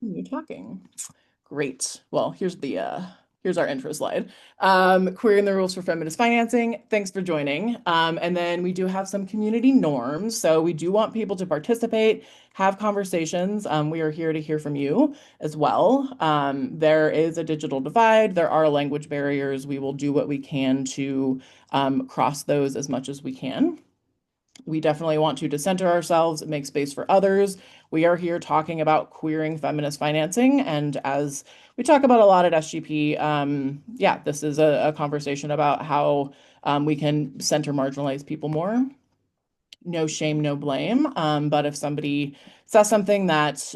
You're talking. Great. Well, here's our intro slide. Querying the rules for feminist financing. Thanks for joining. And then we do have some community norms. So we do want people to participate, have conversations. We are here to hear from you as well. There is a digital divide. There are language barriers. We will do what we can to cross those as much as we can. We definitely want to decenter ourselves, make space for others. We are here talking about queering feminist financing. And as we talk about a lot at SGP, yeah, this is a conversation about how we can center marginalized people more. No shame, no blame. But if somebody says something that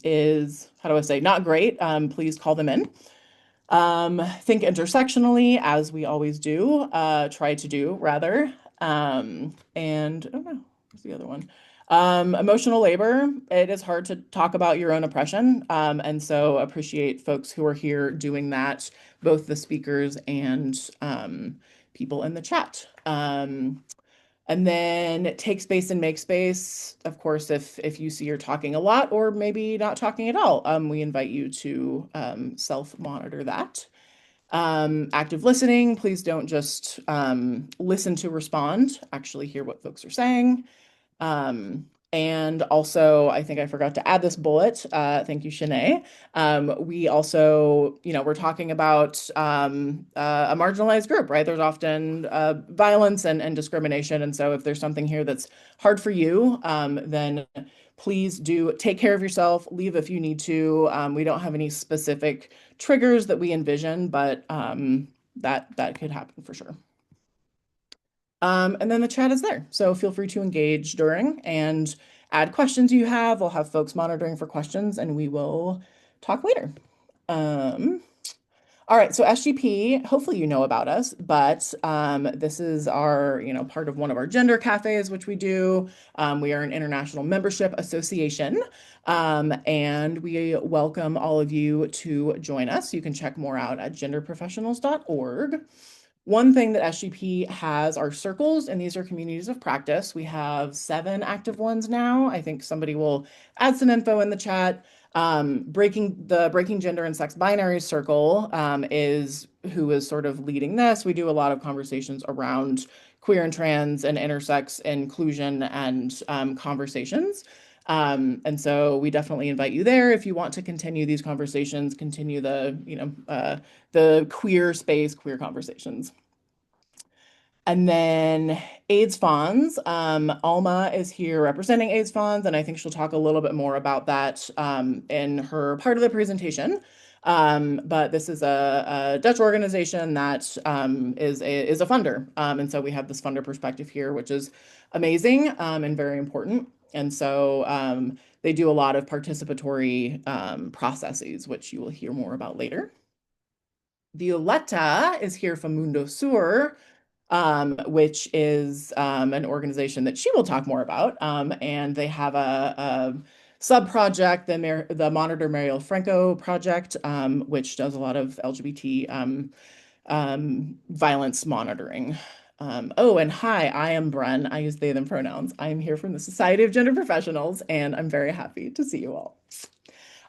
is, how do I say, not great, please call them in. Think intersectionally, as we always do, try to do rather. And I don't know, what's the other one? Emotional labor. It is hard to talk about your own oppression. And so appreciate folks who are here doing that, both the speakers and people in the chat. And then take space and make space. Of course, if you see you're talking a lot or maybe not talking at all, we invite you to self-monitor that. Active listening, please don't just listen to respond, actually hear what folks are saying. And also, I think I forgot to add this bullet. Thank you, Shanae. We also, we're talking about a marginalized group, right? There's often violence and discrimination. And so if there's something here that's hard for you, then please do take care of yourself, leave if you need to. We don't have any specific triggers that we envision, but that could happen for sure. And then the chat is there. So feel free to engage during and add questions you have. We'll have folks monitoring for questions and we will talk later. All right, so SGP, hopefully you know about us, but this is our, part of one of our gender cafes, which we do. We are an international membership association, and we welcome all of you to join us. You can check more out at genderprofessionals.org. One thing that SGP has are circles, and these are communities of practice. We have 7 active ones now. I think somebody will add some info in the chat. Breaking Gender and Sex Binaries Circle is who is sort of leading this. We do a lot of conversations around queer and trans and intersex inclusion and conversations. And so we definitely invite you there if you want to continue these conversations, continue the queer space, queer conversations. And then AIDS funds. Alma is here representing AIDS funds, and I think she'll talk a little bit more about that in her part of the presentation. But this is a Dutch organization that is a funder. And so we have this funder perspective here, which is amazing and very important. And so they do a lot of participatory processes, which you will hear more about later. Violetta is here from Mundo Sur, which is an organization that she will talk more about. And they have a sub-project, the Monitor Mariel Franco project, which does a lot of LGBT violence monitoring. Oh, and hi, I am Bren. I use they, them pronouns. I am here from the Society of Gender Professionals, and I'm very happy to see you all.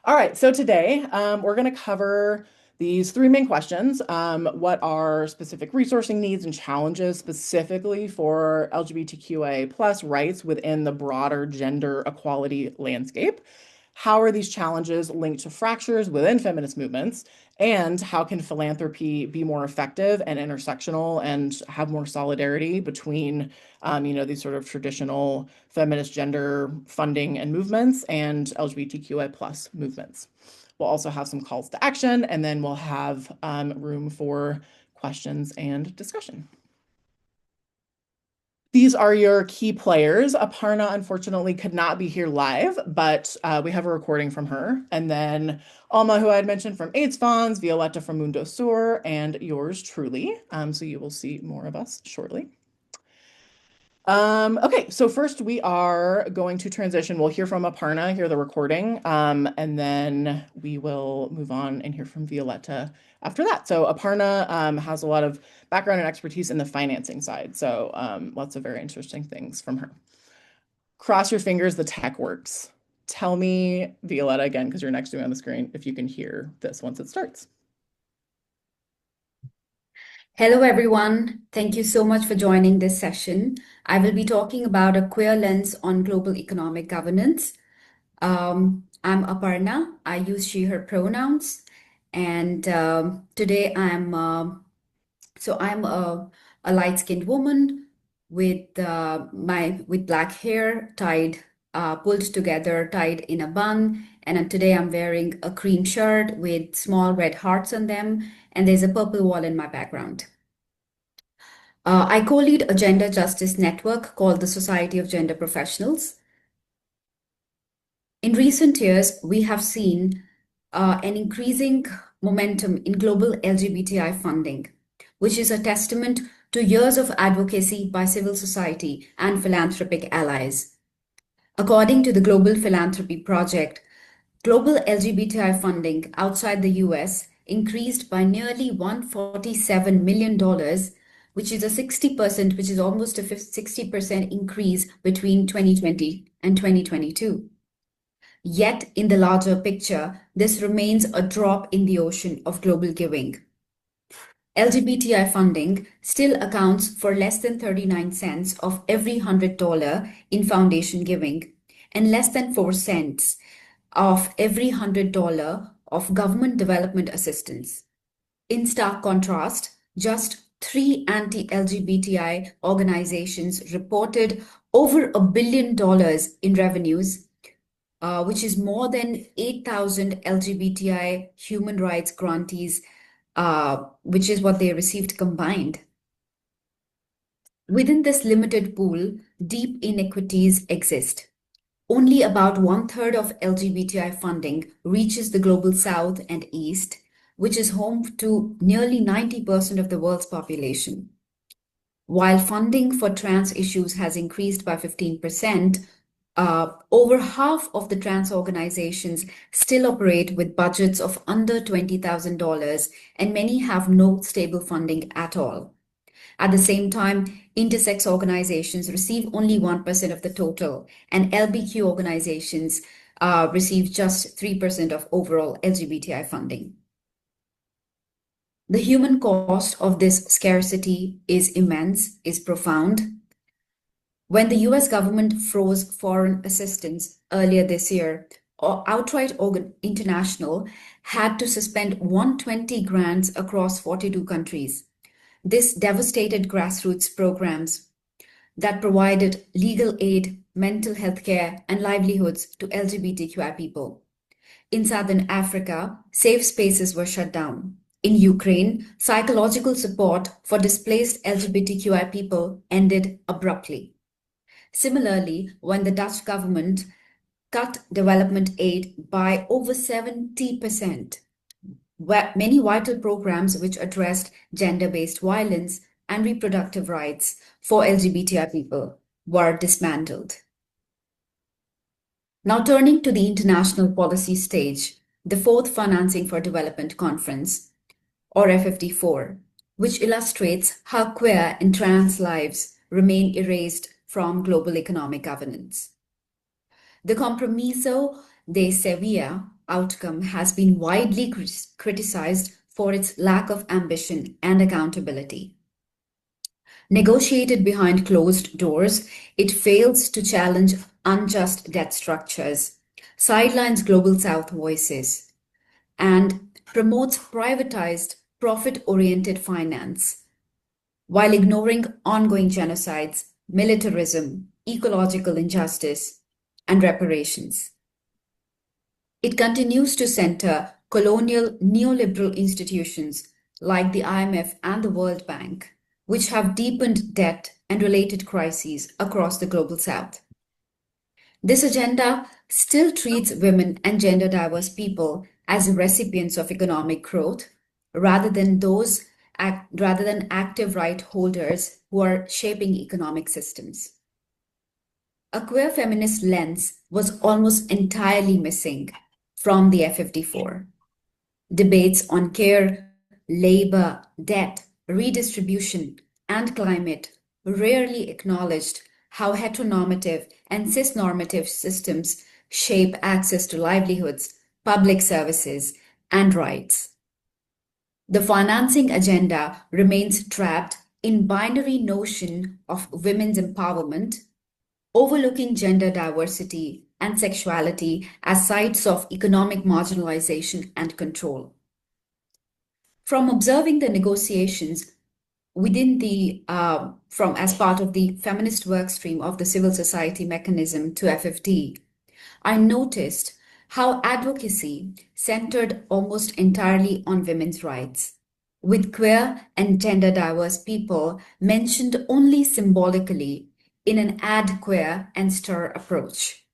All right, so today we're going to cover these 3 main questions. What are specific resourcing needs and challenges specifically for LGBTQIA plus rights within the broader gender equality landscape? How are these challenges linked to fractures within feminist movements? And how can philanthropy be more effective and intersectional and have more solidarity between, these sort of traditional feminist gender funding and movements and LGBTQI plus movements? We'll also have some calls to action, and then we'll have room for questions and discussion. These are your key players. Aparna, unfortunately, could not be here live, but we have a recording from her. And then Alma, who I had mentioned from AIDS Funds, Violetta from Mundo Sur, and yours truly. So you will see more of us shortly. Okay, so first we are going to transition. We'll hear from Aparna, hear the recording, and then we will move on and hear from Violetta after that. So Aparna has a lot of background and expertise in the financing side, so lots of very interesting things from her. Cross your fingers, the tech works. tell me, Violetta, again, because you're next to me on the screen, if you can hear this once it starts. Hello, everyone. Thank you so much for joining this session. I will be talking about a queer lens on global economic governance. I'm Aparna. I use she, her pronouns. And today I'm a light-skinned woman with with black hair pulled together, tied in a bun. And today I'm wearing a cream shirt with small red hearts on them. And there's a purple wall in my background. I co-lead a gender justice network called the Society of Gender Professionals. In recent years, we have seen an increasing momentum in global LGBTI funding, which is a testament to years of advocacy by civil society and philanthropic allies. According to the Global Philanthropy Project, global LGBTI funding outside the US increased by nearly $147 million, which is a 60%, which is almost a 60% increase between 2020 and 2022. Yet, in the larger picture, this remains a drop in the ocean of global giving. LGBTI funding still accounts for less than 39 cents of every $100 in foundation giving and less than 4 cents of every $100 of government development assistance. In stark contrast, just 3 anti-LGBTI organizations reported over $1 billion in revenues, which is more than 8,000 LGBTI human rights grantees, which is what they received combined. Within this limited pool, deep inequities exist. Only about 1/3 of LGBTI funding reaches the global South and East, which is home to nearly 90% of the world's population. While funding for trans issues has increased by 15%, over half of the trans organizations still operate with budgets of under $20,000, and many have no stable funding at all. At the same time, intersex organizations receive only 1% of the total, and LBQ organizations receive just 3% of overall LGBTI funding. The human cost of this scarcity is immense, is profound. When the US government froze foreign assistance earlier this year, Outright International had to suspend 120 grants across 42 countries. This devastated grassroots programs that provided legal aid, mental health care, and livelihoods to LGBTQI people. In Southern Africa, safe spaces were shut down. In Ukraine, psychological support for displaced LGBTQI people ended abruptly. Similarly, when the Dutch government cut development aid by over 70%, many vital programs which addressed gender-based violence and reproductive rights for LGBTI people were dismantled. Now turning to the international policy stage, the fourth Financing for Development Conference, or FFD4, which illustrates how queer and trans lives remain erased from global economic governance. The Compromiso de Seville outcome has been widely criticized for its lack of ambition and accountability. Negotiated behind closed doors, it fails to challenge unjust debt structures, sidelines global South voices, and promotes privatized, profit-oriented finance, while ignoring ongoing genocides, militarism, ecological injustice, and reparations. It continues to center colonial neoliberal institutions like the IMF and the World Bank, which have deepened debt and related crises across the global South. This agenda still treats women and gender diverse people as recipients of economic growth rather than active right holders who are shaping economic systems. A queer feminist lens was almost entirely missing from the F54. Debates on care, labor, debt, redistribution, and climate rarely acknowledged how heteronormative and cisnormative systems shape access to livelihoods, public services, and rights. The financing agenda remains trapped in binary notion of women's empowerment, overlooking gender diversity and sexuality as sites of economic marginalization and control. From observing the negotiations within from as part of the feminist workstream of the civil society mechanism to FFT, I noticed how advocacy centered almost entirely on women's rights, with queer and gender diverse people mentioned only symbolically in an add queer and stir approach.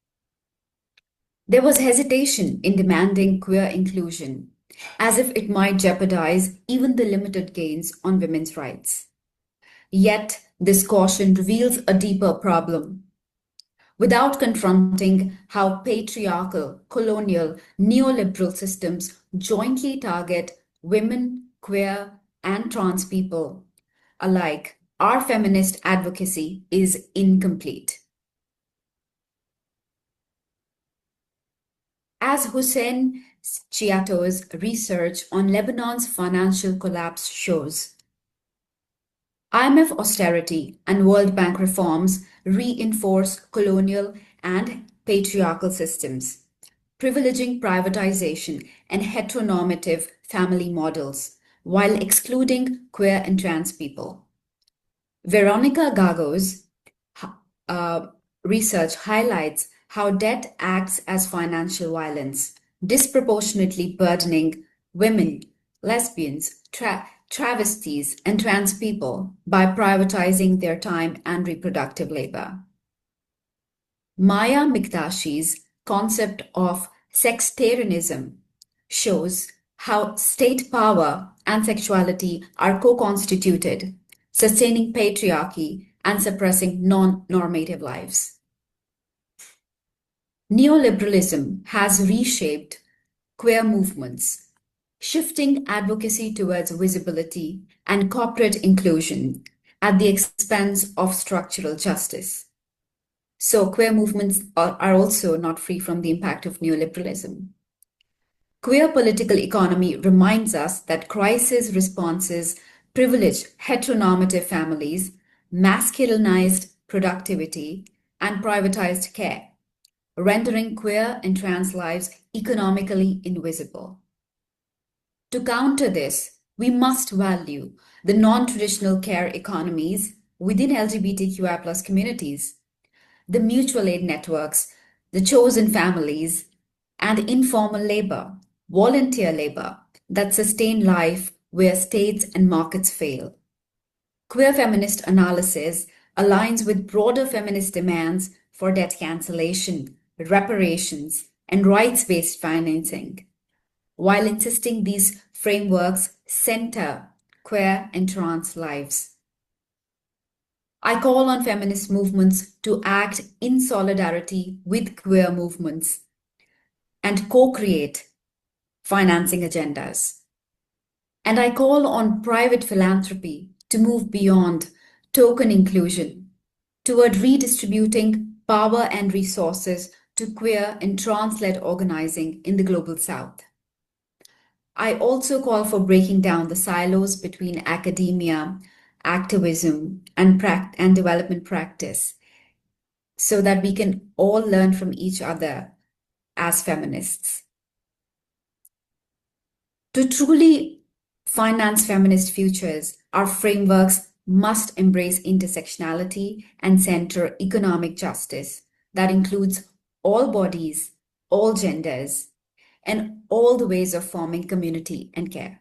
There was hesitation in demanding queer inclusion, as if it might jeopardize even the limited gains on women's rights. Yet, this caution reveals a deeper problem. Without confronting how patriarchal, colonial, neoliberal systems jointly target women, queer, and trans people alike, our feminist advocacy is incomplete. As Hussein Chiato's research on Lebanon's financial collapse shows, IMF austerity and World Bank reforms reinforce colonial and patriarchal systems, privileging privatization and heteronormative family models while excluding queer and trans people. Veronica Gago's uh, research highlights how debt acts as financial violence, disproportionately burdening women, lesbians, travesties, and trans people by privatizing their time and reproductive labor. Maya Mikdashi's concept of sextarianism shows how state power and sexuality are co-constituted, sustaining patriarchy and suppressing non-normative lives. Neoliberalism has reshaped queer movements, shifting advocacy towards visibility and corporate inclusion at the expense of structural justice. So queer movements are also not free from the impact of neoliberalism. Queer political economy reminds us that crisis responses privilege heteronormative families, masculinized productivity, and privatized care, rendering queer and trans lives economically invisible. To counter this, we must value the non-traditional care economies within LGBTQI+ communities, the mutual aid networks, the chosen families, and informal labor, volunteer labor that sustain life where states and markets fail. Queer feminist analysis aligns with broader feminist demands for debt cancellation, reparations, and rights-based financing, while insisting these frameworks center queer and trans lives. I call on feminist movements to act in solidarity with queer movements and co-create financing agendas. And I call on private philanthropy to move beyond token inclusion toward redistributing power and resources to queer and trans-led organizing in the Global South. I also call for breaking down the silos between academia, activism, and development practice so that we can all learn from each other as feminists. To truly finance feminist futures, our frameworks must embrace intersectionality and center economic justice that includes all bodies, all genders, and all the ways of forming community and care.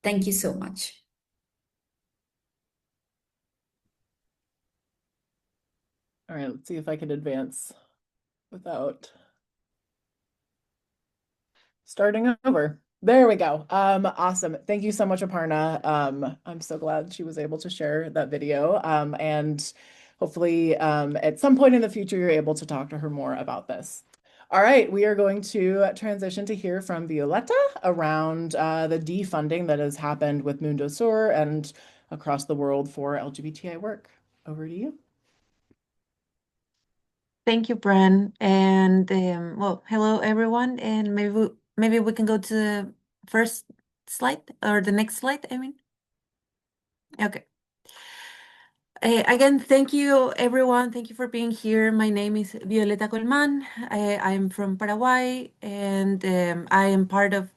Thank you so much. All right, let's see if I can advance without starting over. There we go. Awesome. Thank you so much, Aparna. I'm so glad she was able to share that video. And hopefully at some point in the future, you're able to talk to her more about this. All right, we are going to transition to hear from Violetta around the defunding that has happened with Mundo Sur and across the world for LGBTI work. Over to you. Thank you, Bran. And well, hello everyone. And maybe we can go to the first slide or the next slide, I mean. Okay. Again, thank you everyone. Thank you for being here. My name is Violeta Colman. I'm from Paraguay and I am part of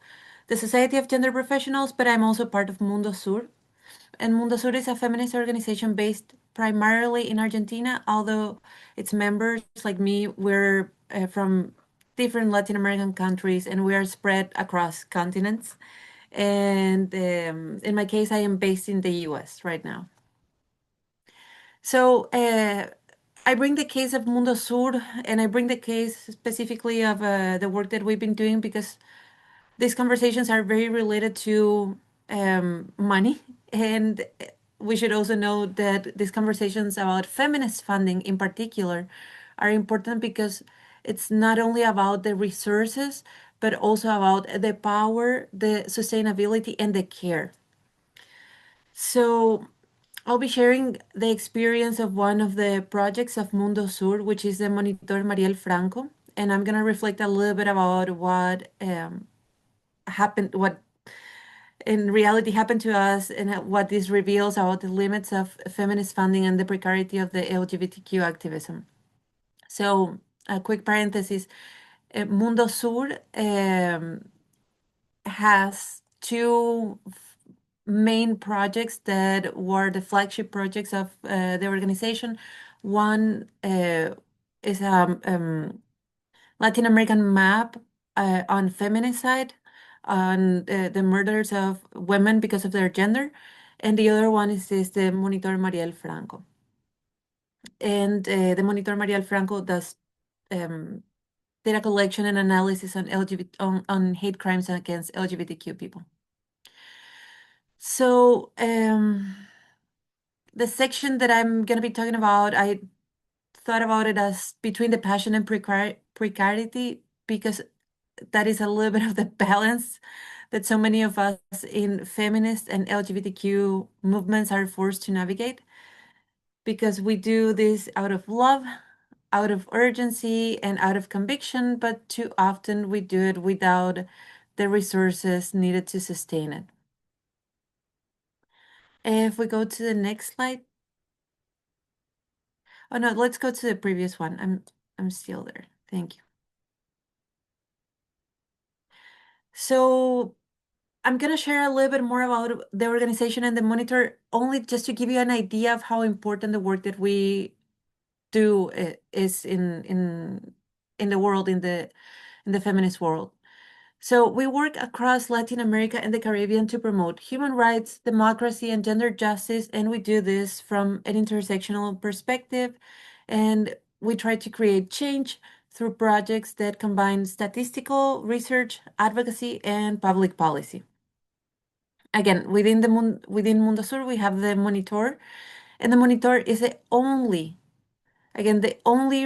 the Society of Gender Professionals, but I'm also part of Mundo Sur. And Mundo Sur is a feminist organization based primarily in Argentina, although its members, like me, we're from different Latin American countries and we are spread across continents. And in my case, I am based in the US right now. So I bring the case of Mundo Sur and I bring the case specifically of the work that we've been doing because these conversations are very related to money. And we should also know that these conversations about feminist funding in particular are important because it's not only about the resources, but also about the power, the sustainability, and the care. So I'll be sharing the experience of one of the projects of Mundo Sur, which is the Monitor Mariel Franco. And I'm going to reflect a little bit about what happened, what in reality happened to us, and what this reveals about the limits of feminist funding and the precarity of the LGBTQ activism. So, a quick parenthesis, Mundo Sur has two main projects that were the flagship projects of the organization. One is a Latin American map on feminicide, on the murders of women because of their gender, and the other one is the Monitor Mariel Franco. And the Monitor Mariel Franco does um, data collection and analysis on on hate crimes against LGBTQ people. So the section that I'm going to be talking about, I thought about it as between the passion and precarity because that is a little bit of the balance that so many of us in feminist and LGBTQ movements are forced to navigate because we do this out of love, out of urgency, and out of conviction, but too often we do it without the resources needed to sustain it. If we go to the next slide. Oh no, let's go to the previous one. I'm still there. Thank you. So I'm going to share a little bit more about the organization and the monitor, only just to give you an idea of how important the work that we do is in the world, in the feminist world. So we work across Latin America and the Caribbean to promote human rights, democracy, and gender justice, and we do this from an intersectional perspective, and we try to create change through projects that combine statistical research, advocacy, and public policy. Again, within Mundo Sur, we have the Monitor, and the Monitor is the only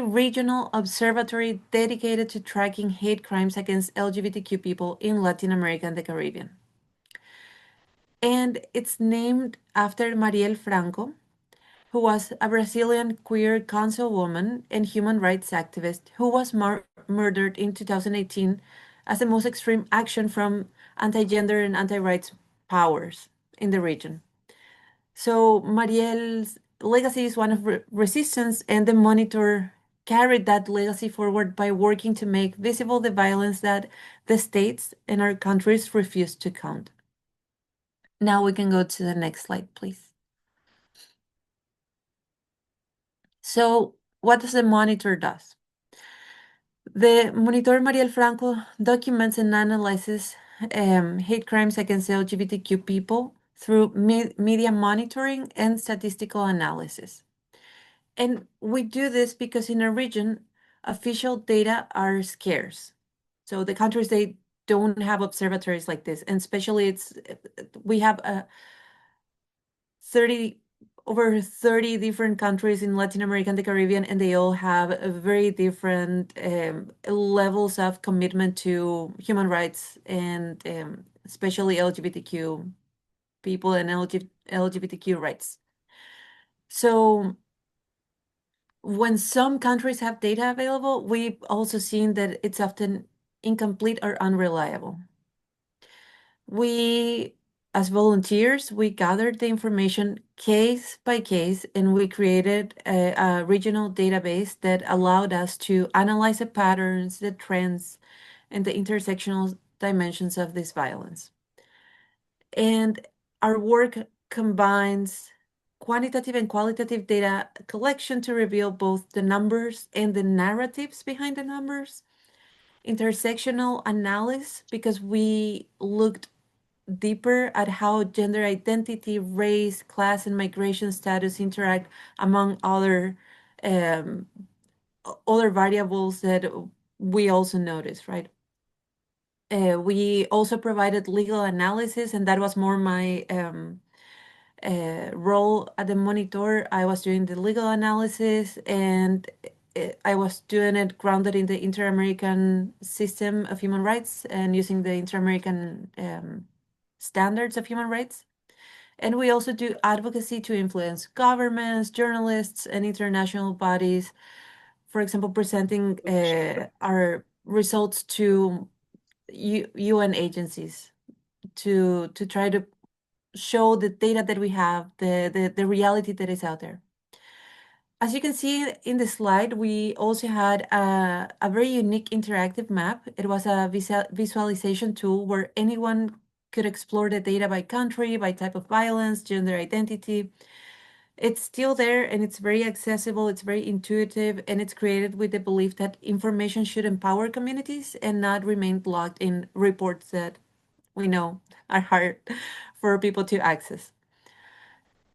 regional observatory dedicated to tracking hate crimes against LGBTQ people in Latin America and the Caribbean. And it's named after Mariel Franco, who was a Brazilian queer councilwoman and human rights activist who was murdered in 2018 as the most extreme action from anti-gender and anti-rights powers in the region. So Mariel's legacy is one of resistance, and the Monitor carried that legacy forward by working to make visible the violence that the states and our countries refuse to count. Now we can go to the next slide, please. So what does the Monitor does? The Monitor Mariel Franco documents and analyzes hate crimes against LGBTQ people through media monitoring and statistical analysis. And we do this because in our region, official data are scarce. So the countries, they don't have observatories like this. And especially we have 30 over 30 different countries in Latin America and the Caribbean, and they all have a very different levels of commitment to human rights and especially LGBTQ people and LGBTQ rights. So when some countries have data available, we've also seen that it's often incomplete or unreliable. We, as volunteers, we gathered the information case by case, and we created a regional database that allowed us to analyze the patterns, the trends, and the intersectional dimensions of this violence. And our work combines quantitative and qualitative data collection to reveal both the numbers and the narratives behind the numbers, intersectional analysis, because we looked deeper at how gender identity, race, class, and migration status interact among um, other variables that we also notice, right? We also provided legal analysis, and that was more my role at the monitor. I was doing the legal analysis, and I was doing it grounded in the Inter-American system of human rights and using the Inter-American standards of human rights. And we also do advocacy to influence governments, journalists, and international bodies. For example, presenting our results to UN agencies to try to show the data that we have, the reality that is out there. As you can see in the slide, we also had a very unique interactive map. It was a visualization tool where anyone could explore the data by country, by type of violence, gender identity. It's still there and it's very accessible, it's very intuitive, and it's created with the belief that information should empower communities and not remain locked in reports that we know are hard for people to access.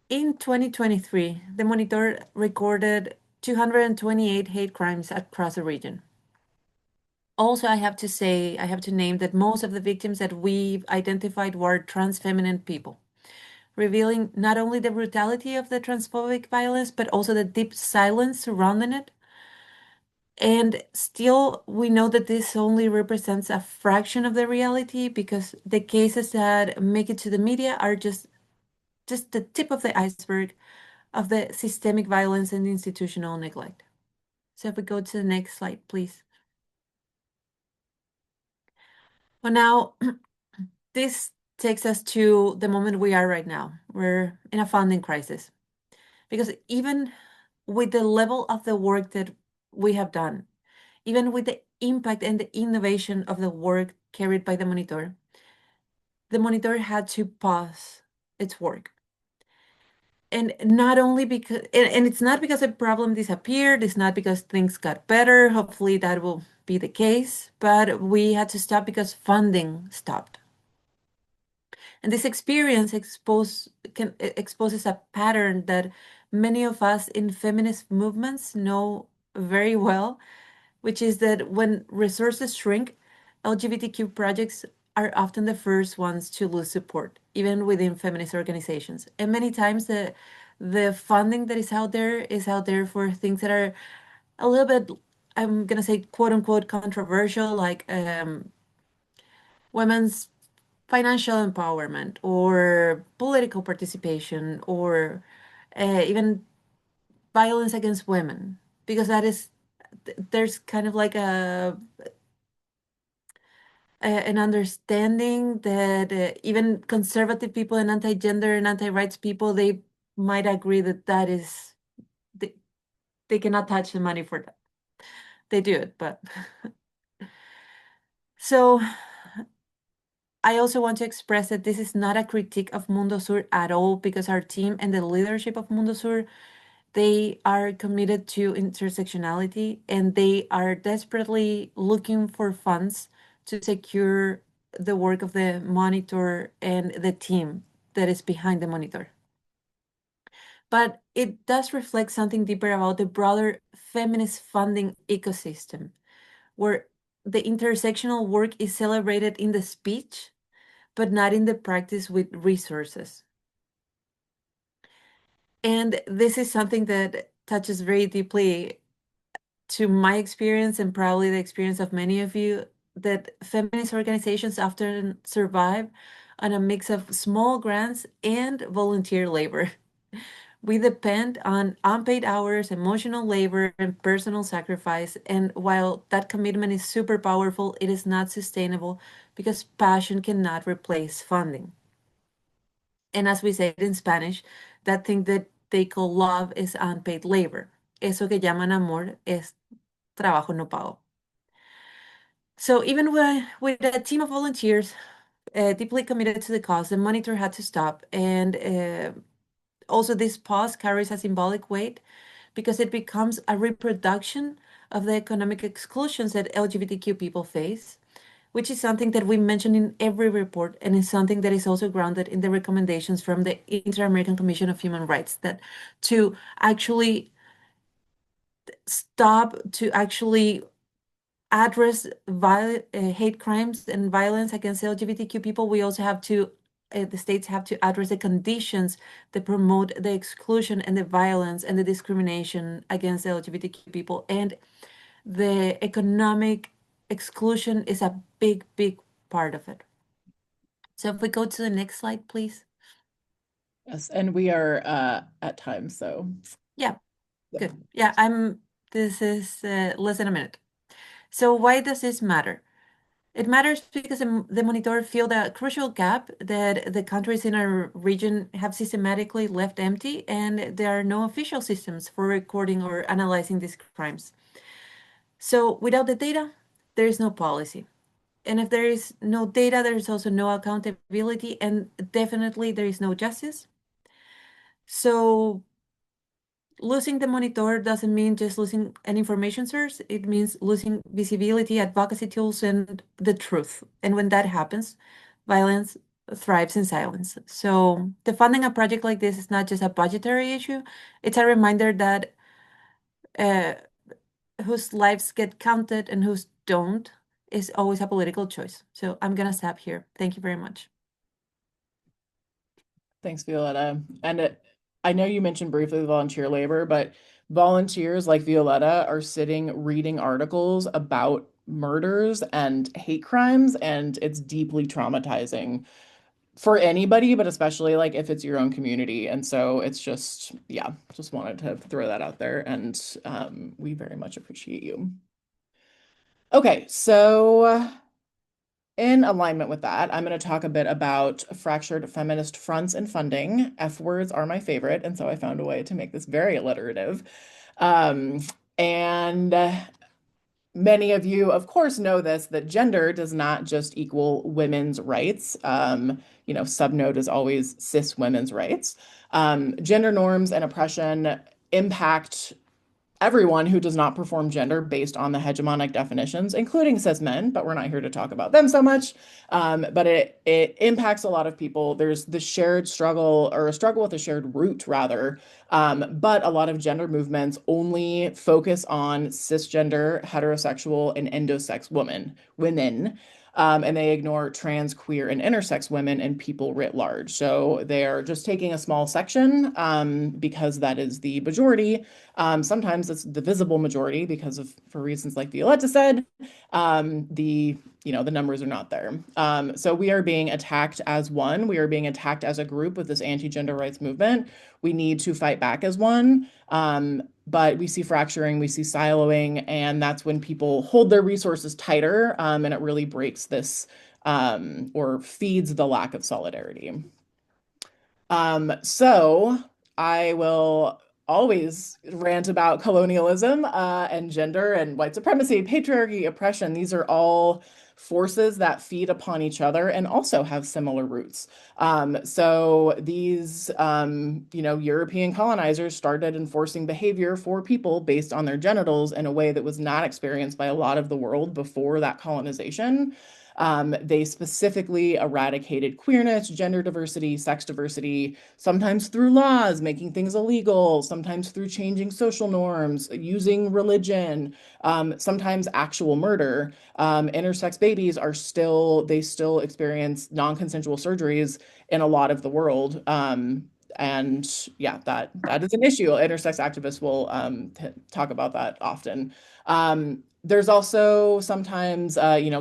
In 2023, the monitor recorded 228 hate crimes across the region. Also, I have to name that most of the victims that we've identified were trans feminine people, revealing not only the brutality of the transphobic violence, but also the deep silence surrounding it. And still, we know that this only represents a fraction of the reality, because the cases that make it to the media are just the tip of the iceberg of the systemic violence and institutional neglect. So if we go to the next slide, please. Well, now, this takes us to the moment we are right now. We're in a funding crisis, because even with the level of the work that we have done, even with the impact and the innovation of the work carried by the monitor had to pause its work. And not only because, and it's not because a problem disappeared, it's not because things got better. Hopefully that will be the case, but we had to stop because funding stopped. And this experience exposes a pattern that many of us in feminist movements know very well, which is that when resources shrink, LGBTQ projects are often the first ones to lose support, even within feminist organizations. And many times the funding that is out there for things that are a little bit, I'm gonna say, quote unquote, controversial, like women's financial empowerment or political participation, or even violence against women, because that is there's kind of like an understanding that even conservative people and anti-gender and anti-rights people, they might agree that they, they cannot touch the money for that. They do it, but so I also want to express that this is not a critique of Mundo Sur at all, because our team and the leadership of Mundo Sur, they are committed to intersectionality, and they are desperately looking for funds to secure the work of the monitor and the team that is behind the monitor. But it does reflect something deeper about the broader feminist funding ecosystem, where the intersectional work is celebrated in the speech, but not in the practice with resources. And this is something that touches very deeply to my experience, and probably the experience of many of you, that feminist organizations often survive on a mix of small grants and volunteer labor. We depend on unpaid hours, emotional labor, and personal sacrifice. And while that commitment is super powerful, it is not sustainable because passion cannot replace funding. And as we say it in Spanish, that thing that they call love is unpaid labor. Eso que llaman amor es trabajo no pago. So even with a team of volunteers deeply committed to the cause, the monitor had to stop. And also this pause carries a symbolic weight because it becomes a reproduction of the economic exclusions that LGBTQ people face, which is something that we mention in every report and is something that is also grounded in the recommendations from the Inter-American Commission of Human Rights, that to actually stop, to actually address hate crimes and violence against LGBTQ people, we also have to, the states have to address the conditions that promote the exclusion and the violence and the discrimination against LGBTQ people. And the economic exclusion is a big, big part of it. So if we go to the next slide, please. Yes, and we are at time, so Yeah, yeah. good. Yeah, this is less than a minute. So why does this matter? It matters because the monitor feel the crucial gap that the countries in our region have systematically left empty, and there are no official systems for recording or analyzing these crimes. So without the data, there is no policy. And if there is no data, there is also no accountability, and definitely there is no justice. So losing the monitor doesn't mean just losing an information source. It means losing visibility, advocacy tools, and the truth. And when that happens, violence thrives in silence. So funding a project like this is not just a budgetary issue. It's a reminder that uh, whose lives get counted and whose don't is always a political choice. So I'm gonna stop here. Thank you very much. Thanks, Violetta. And I know you mentioned briefly the volunteer labor, but volunteers like Violetta are sitting reading articles about murders and hate crimes, and it's deeply traumatizing for anybody, but especially like if it's your own community. And so it's just, yeah, just wanted to throw that out there, and we very much appreciate you. Okay, so in alignment with that, I'm going to talk a bit about fractured feminist fronts and funding. F words are my favorite, and so I found a way to make this very alliterative. Um, and Many of you, of course, know this, that gender does not just equal women's rights. Subnote is always cis women's rights. Gender norms and oppression impact everyone who does not perform gender based on the hegemonic definitions, including cis men, but we're not here to talk about them so much. But it impacts a lot of people. There's the shared struggle, or a struggle with a shared root, rather. But a lot of gender movements only focus on cisgender, heterosexual, and endosex women. And they ignore trans, queer, and intersex women and people writ large. So they're just taking a small section because that is the majority. Sometimes it's the visible majority because for reasons like Violetta said, the numbers are not there. So we are being attacked as one. We are being attacked as a group with this anti-gender rights movement. We need to fight back as one. But we see fracturing, we see siloing, and that's when people hold their resources tighter, and it really breaks this or feeds the lack of solidarity. So I will always rant about colonialism and gender and white supremacy, patriarchy, oppression. These are all forces that feed upon each other and also have similar roots. So these, European colonizers started enforcing behavior for people based on their genitals in a way that was not experienced by a lot of the world before that colonization. They specifically eradicated queerness, gender diversity, sex diversity, sometimes through laws, making things illegal, sometimes through changing social norms, using religion, sometimes actual murder. Intersex babies they still experience non-consensual surgeries in a lot of the world. And yeah, that is an issue. Intersex activists will talk about that often. There's also sometimes,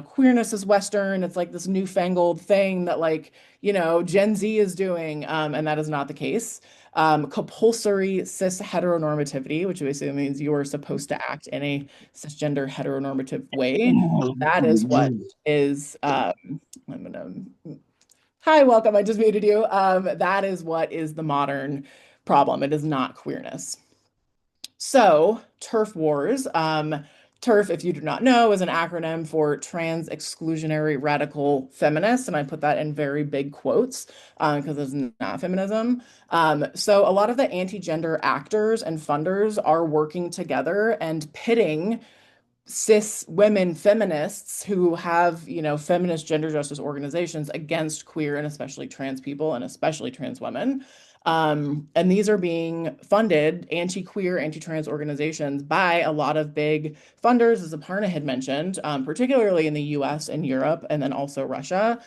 queerness is Western. It's like this newfangled thing that like, Gen Z is doing, and that is not the case. Compulsory cis heteronormativity, which basically means you are supposed to act in a cisgender heteronormative way. That is what is, I'm gonna, hi, welcome. I just muted you. That is what is the modern problem. It is not queerness. So, turf wars. TERF, if you do not know, is an acronym for Trans Exclusionary Radical Feminists, and I put that in very big quotes because it's not feminism. So, a lot of the anti-gender actors and funders are working together and pitting cis women feminists who have, feminist gender justice organizations against queer and especially trans people and especially trans women. And these are being funded, anti-queer, anti-trans organizations, by a lot of big funders, as Aparna had mentioned, particularly in the US and Europe, and then also Russia.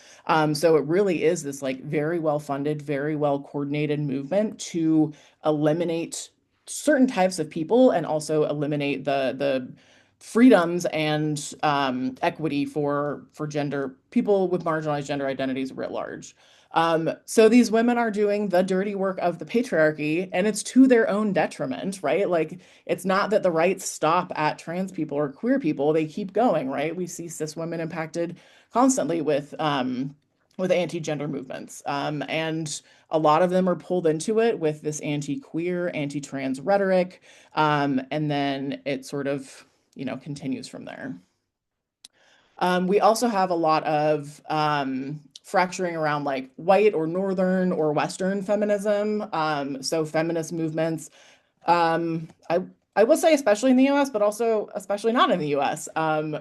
So it really is this like very well-funded, very well-coordinated movement to eliminate certain types of people and also eliminate the freedoms and equity for gender people with marginalized gender identities writ large. So these women are doing the dirty work of the patriarchy, and it's to their own detriment, right? Like it's not that the rights stop at trans people or queer people; they keep going, right? We see cis women impacted constantly with anti-gender movements, and a lot of them are pulled into it with this anti-queer, anti-trans rhetoric, and then it sort of continues from there. We also have a lot of fracturing around like white or northern or Western feminism. So feminist movements, um, I I will say especially in the US, but also especially not in the US.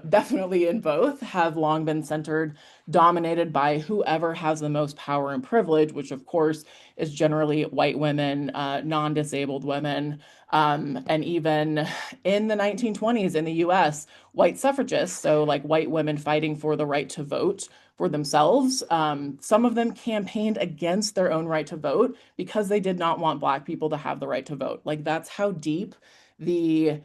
Definitely in both have long been centered, dominated by whoever has the most power and privilege, which of course is generally white women, non-disabled women. And even in the 1920s in the US, white suffragists, so like white women fighting for the right to vote for themselves, some of them campaigned against their own right to vote because they did not want Black people to have the right to vote. Like that's how deep the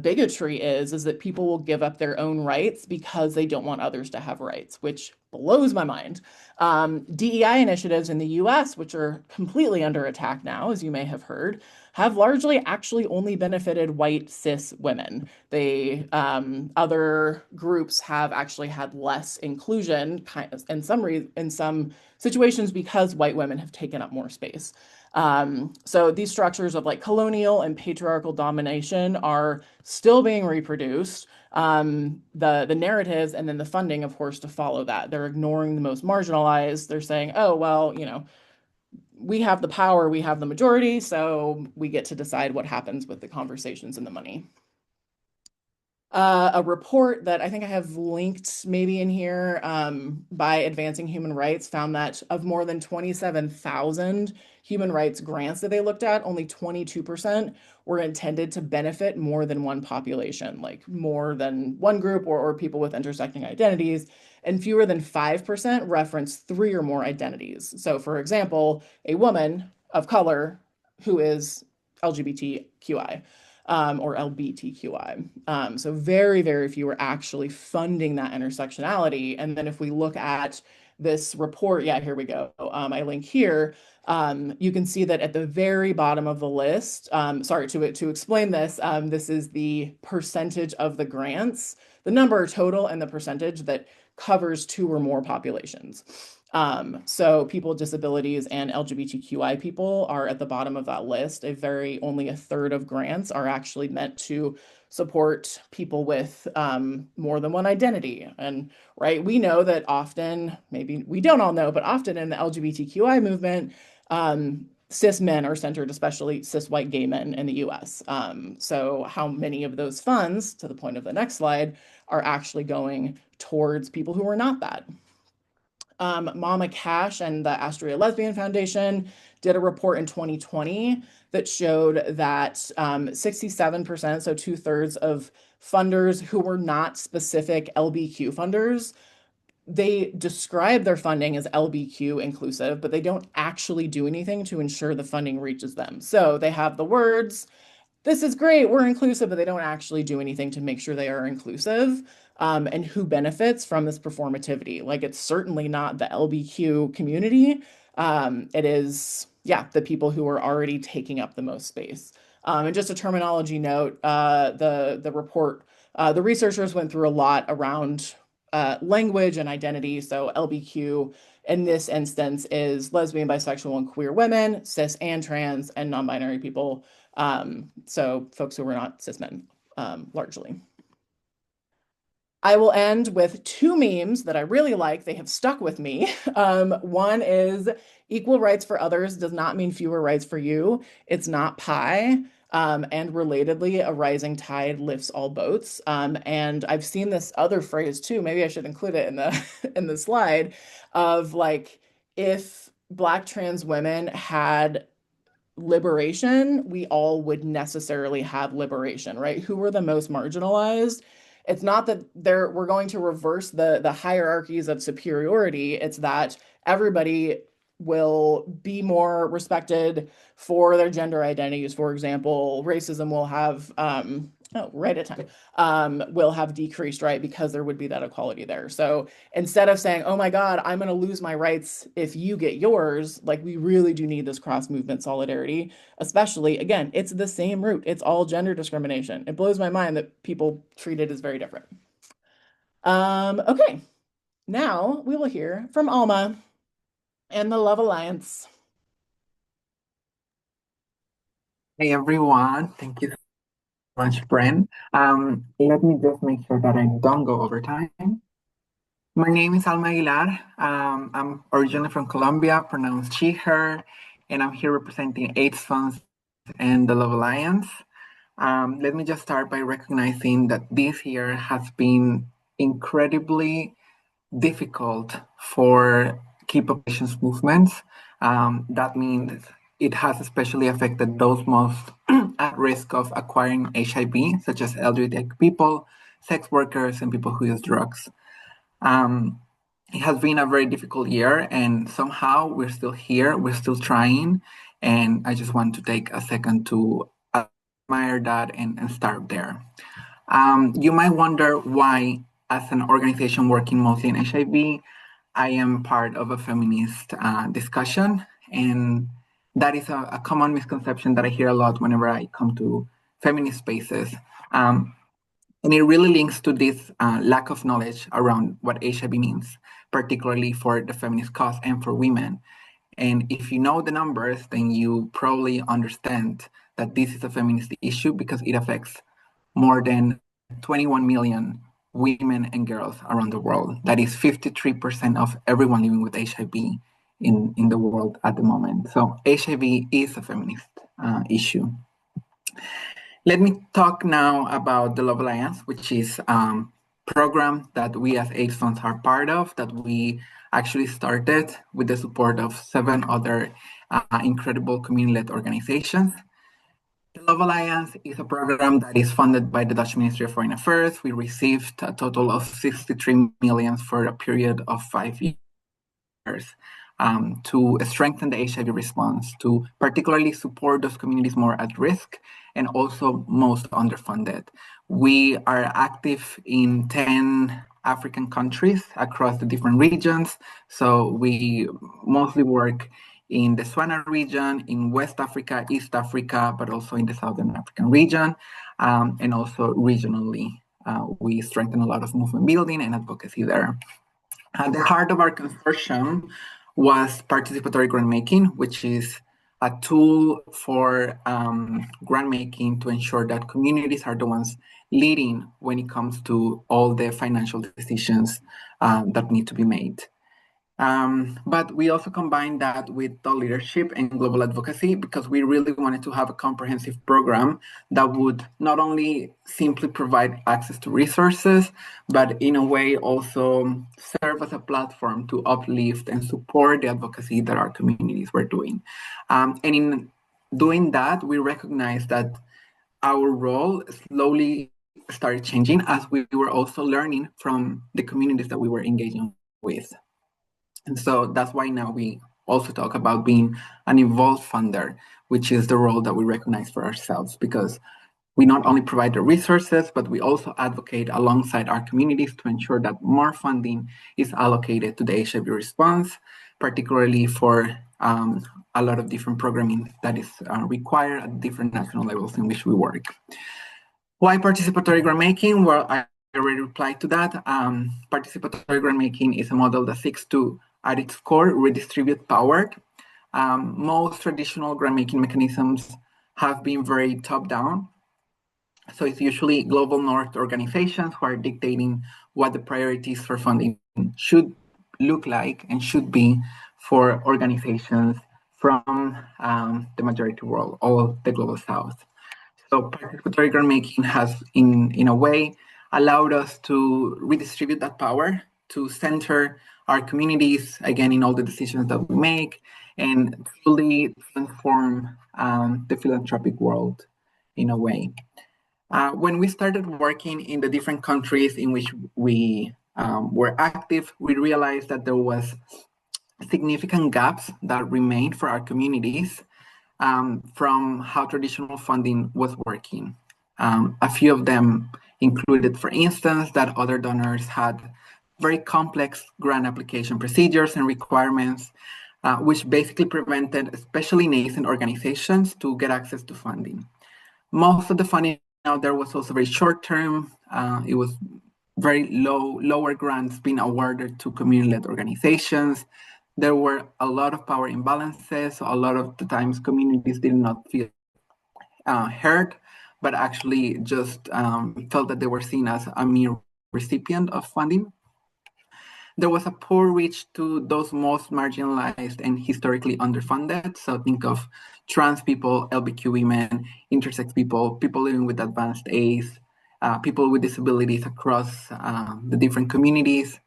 bigotry is that people will give up their own rights because they don't want others to have rights, which blows my mind. DEI initiatives in the US, which are completely under attack now, as you may have heard, have largely actually only benefited white cis women. They other groups have actually had less inclusion in some situations because white women have taken up more space. So these structures of like colonial and patriarchal domination are still being reproduced. The narratives and then the funding, of course, to follow that. They're ignoring the most marginalized. They're saying, oh, well, we have the power, we have the majority, so we get to decide what happens with the conversations and the money. A report that I think I have linked maybe in here by Advancing Human Rights found that of more than 27,000 human rights grants that they looked at, only 22% were intended to benefit more than one population, like more than one group or people with intersecting identities, and fewer than 5% reference three or more identities. So, for example, a woman of color who is LGBTQI or LBTQI. So very, very few are actually funding that intersectionality. And then if we look at this report, yeah, here we go. I link here. You can see that at the very bottom of the list, sorry, to explain this, this is the percentage of the grants, the number total and the percentage that covers two or more populations. So people with disabilities and LGBTQI people are at the bottom of that list. Only a third of grants are actually meant to support people with more than one identity. And right, we know that often, maybe we don't all know, but often in the LGBTQI movement, cis men are centered, especially cis white gay men in the US. So how many of those funds, to the point of the next slide, are actually going towards people who are not that? Mama Cash and the Astoria Lesbian Foundation did a report in 2020 that showed that 67%, so two-thirds of funders who were not specific LBQ funders, they describe their funding as LBQ inclusive, but they don't actually do anything to ensure the funding reaches them. So they have the words, this is great, we're inclusive, but they don't actually do anything to make sure they are inclusive. And who benefits from this performativity? Like, it's certainly not the LBQ community. It is, yeah, the people who are already taking up the most space. And just a terminology note, the report, the researchers went through a lot around language and identity. So LBQ in this instance is lesbian, bisexual, and queer women, cis and trans, and non-binary people. So folks who were not cis men, largely. I will end with two memes that I really like. They have stuck with me. One is equal rights for others does not mean fewer rights for you. It's not pie. And relatedly, a rising tide lifts all boats. And I've seen this other phrase too. Maybe I should include it in the in the slide of like if Black trans women had liberation, we all would necessarily have liberation, right? Who were the most marginalized? It's not that we're going to reverse the hierarchies of superiority. It's that everybody will be more respected for their gender identities. For example, racism will have oh, right at time, will have decreased, right? Because there would be that equality there. So instead of saying, oh my God, I'm going to lose my rights if you get yours, like we really do need this cross movement solidarity, especially, again, it's the same root. It's all gender discrimination. It blows my mind that people treat it as very different. Okay, now we will hear from Alma and the Love Alliance. Hey everyone, thank you so much, Bren. Let me just make sure that I don't go over time. My name is Alma Aguilar. I'm originally from Colombia, pronounced she, her, and I'm here representing AIDS Funds and the Love Alliance. Let me just start by recognizing that this year has been incredibly difficult for key populations movements. That means it has especially affected those most at risk of acquiring HIV, such as LGBTQ people, sex workers, and people who use drugs. It has been a very difficult year, and somehow we're still here, we're still trying. And I just want to take a second to admire that and start there. You might wonder why, as an organization working mostly in HIV, I am part of a feminist discussion. And that is a common misconception that I hear a lot whenever I come to feminist spaces. And it really links to this lack of knowledge around what HIV means, particularly for the feminist cause and for women. And if you know the numbers, then you probably understand that this is a feminist issue because it affects more than 21 million women and girls around the world. That is 53% of everyone living with HIV in the world at the moment. So HIV is a feminist issue. Let me talk now about the Love Alliance, which is a program that we as AIDS Funds are part of, that we actually started with the support of 7 other incredible community-led organizations. The Love Alliance is a program that is funded by the Dutch Ministry of Foreign Affairs. We received a total of 63 million for a period of 5 years to strengthen the HIV response, to particularly support those communities more at risk and also most underfunded. We are active in 10 African countries across the different regions. So we mostly work in the Swana region, in West Africa, East Africa, but also in the Southern African region, and also regionally. We strengthen a lot of movement building and advocacy there. At the heart of our consortium was participatory grant making, which is a tool for grant making to ensure that communities are the ones leading when it comes to all the financial decisions that need to be made. But we also combined that with thought leadership and global advocacy because we really wanted to have a comprehensive program that would not only simply provide access to resources, but in a way also serve as a platform to uplift and support the advocacy that our communities were doing. And in doing that, we recognized that our role slowly started changing as we were also learning from the communities that we were engaging with. And so that's why now we also talk about being an involved funder, which is the role that we recognize for ourselves, because we not only provide the resources, but we also advocate alongside our communities to ensure that more funding is allocated to the HIV response, particularly for a lot of different programming that is required at different national levels in which we work. Why participatory grant making? Well, I already replied to that. Participatory grant making is a model that seeks to, at its core, redistribute power. Most traditional grant making mechanisms have been very top-down. So it's usually global north organizations who are dictating what the priorities for funding should look like and should be for organizations from the majority world, all the global south. So participatory grant making has, in a way, allowed us to redistribute that power, to center our communities, again, in all the decisions that we make, and truly transform the philanthropic world in a way. When we started working in the different countries in which we were active, we realized that there was significant gaps that remained for our communities from how traditional funding was working. A few of them included, for instance, that other donors had very complex grant application procedures and requirements, which basically prevented especially nascent organizations to get access to funding. Most of the funding out there was also very short term. It was very lower grants being awarded to community-led organizations. There were a lot of power imbalances. So a lot of the times communities did not feel heard, but actually just felt that they were seen as a mere recipient of funding. There was a poor reach to those most marginalized and historically underfunded. So think of trans people, LGBTQ women, intersex people, people living with advanced AIDS, people with disabilities across the different communities.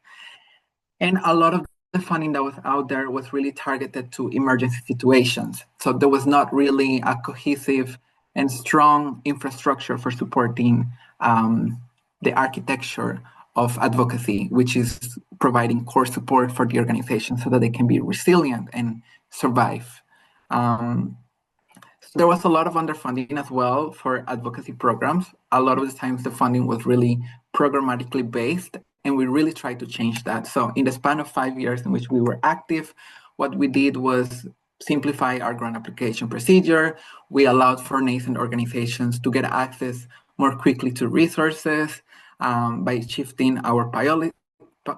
And a lot of the funding that was out there was really targeted to emergency situations. So there was not really a cohesive and strong infrastructure for supporting the architecture of advocacy, which is providing core support for the organization so that they can be resilient and survive. There was a lot of underfunding as well for advocacy programs. A lot of the times the funding was really programmatically based, and we really tried to change that. So in the span of 5 years in which we were active, what we did was simplify our grant application procedure. We allowed for nascent organizations to get access more quickly to resources by shifting our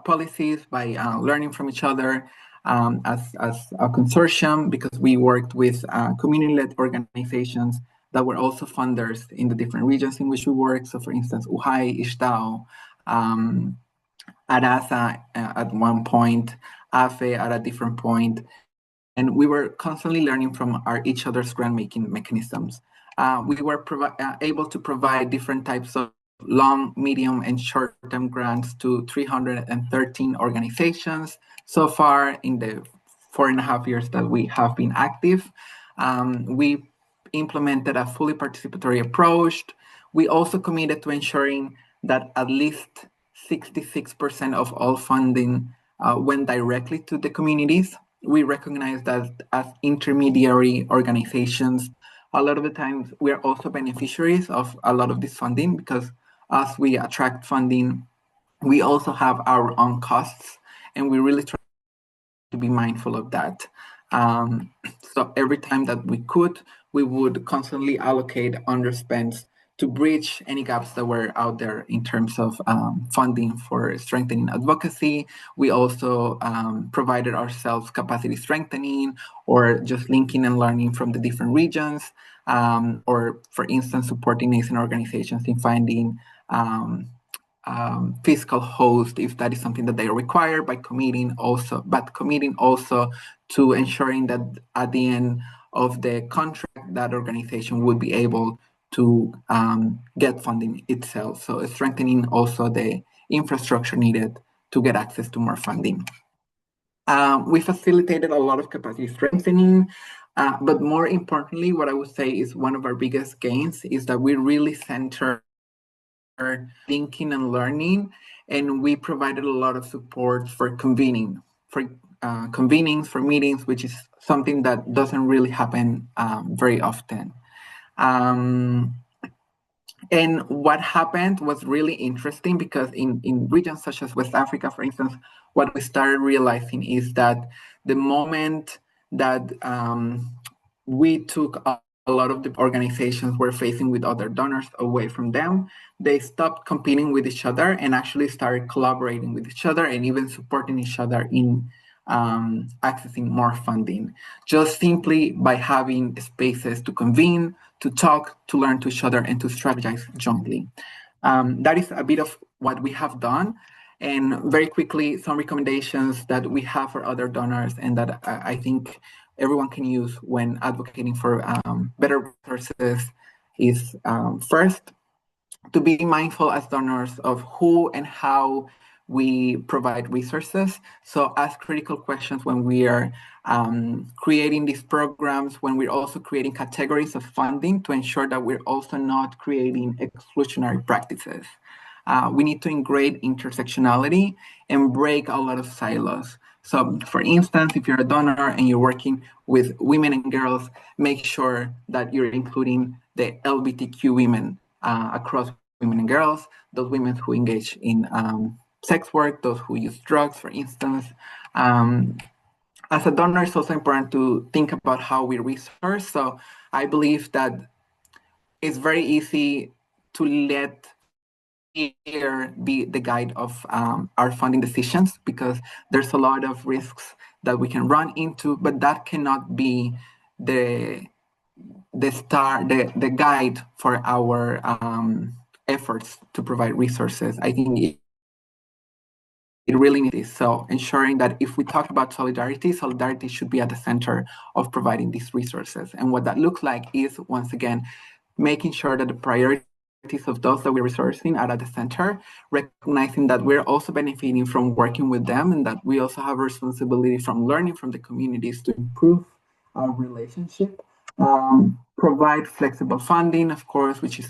policies, by learning from each other as a consortium, because we worked with community-led organizations that were also funders in the different regions in which we work. So for instance, UHAI, Ishtao, Arasa at one point, AFE at a different point. And we were constantly learning from each other's grant-making mechanisms. We were able to provide different types of long, medium, and short-term grants to 313 organizations so far in the 4.5 years that we have been active. We implemented a fully participatory approach. We also committed to ensuring that at least 66% of all funding went directly to the communities. We recognize that as intermediary organizations, a lot of the times we are also beneficiaries of a lot of this funding, because as we attract funding, we also have our own costs, and we really try to be mindful of that. So every time that we could, we would constantly allocate underspends to bridge any gaps that were out there in terms of funding for strengthening advocacy. We also provided ourselves capacity strengthening, or just linking and learning from the different regions, or for instance, supporting nascent organizations in finding fiscal host if that is something that they require, by committing also to ensuring that at the end of the contract, that organization would be able to get funding itself. So strengthening also the infrastructure needed to get access to more funding. We facilitated a lot of capacity strengthening, but more importantly, what I would say is one of our biggest gains is that we really center thinking and learning, and we provided a lot of support for convening. For convenings, for meetings, which is something that doesn't really happen very often. And what happened was really interesting because in regions such as West Africa, for instance, what we started realizing is that the moment that we took a lot of the organizations were facing with other donors away from them, they stopped competing with each other and actually started collaborating with each other and even supporting each other in accessing more funding, just simply by having spaces to convene, to talk, to learn to each other, and to strategize jointly. That is a bit of what we have done. And very quickly, some recommendations that we have for other donors and that I think everyone can use when advocating for better resources is first, to be mindful as donors of who and how we provide resources. So ask critical questions when we are creating these programs, when we're also creating categories of funding to ensure that we're also not creating exclusionary practices. We need to integrate intersectionality and break a lot of silos. So for instance, if you're a donor and you're working with women and girls, make sure that you're including the LGBTQ women across women and girls, those women who engage in sex work, those who use drugs, for instance. As a donor, it's also important to think about how we resource. So I believe that it's very easy to let fear be the guide of our funding decisions because there's a lot of risks that we can run into, but that cannot be the guide for our efforts to provide resources. I think it really needs this. So ensuring that if we talk about solidarity, solidarity should be at the center of providing these resources. And what that looks like is, once again, making sure that the priorities of those that we're resourcing are at the center, recognizing that we're also benefiting from working with them and that we also have a responsibility from learning from the communities to improve our relationship. Provide flexible funding, of course, which is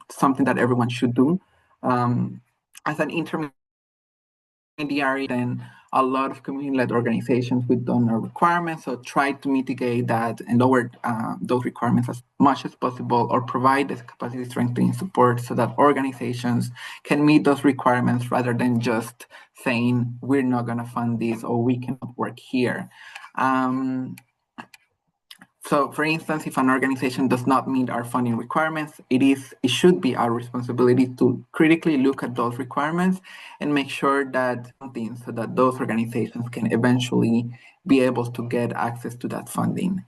something that everyone should do. As an intermediary, then a lot of community-led organizations with donor requirements, so try to mitigate that and lower those requirements as much as possible, or provide this capacity strengthening support so that organizations can meet those requirements rather than just saying, we're not gonna fund this or we cannot work here. So for instance, if an organization does not meet our funding requirements, it should be our responsibility to critically look at those requirements and make sure that so that those organizations can eventually be able to get access to that funding.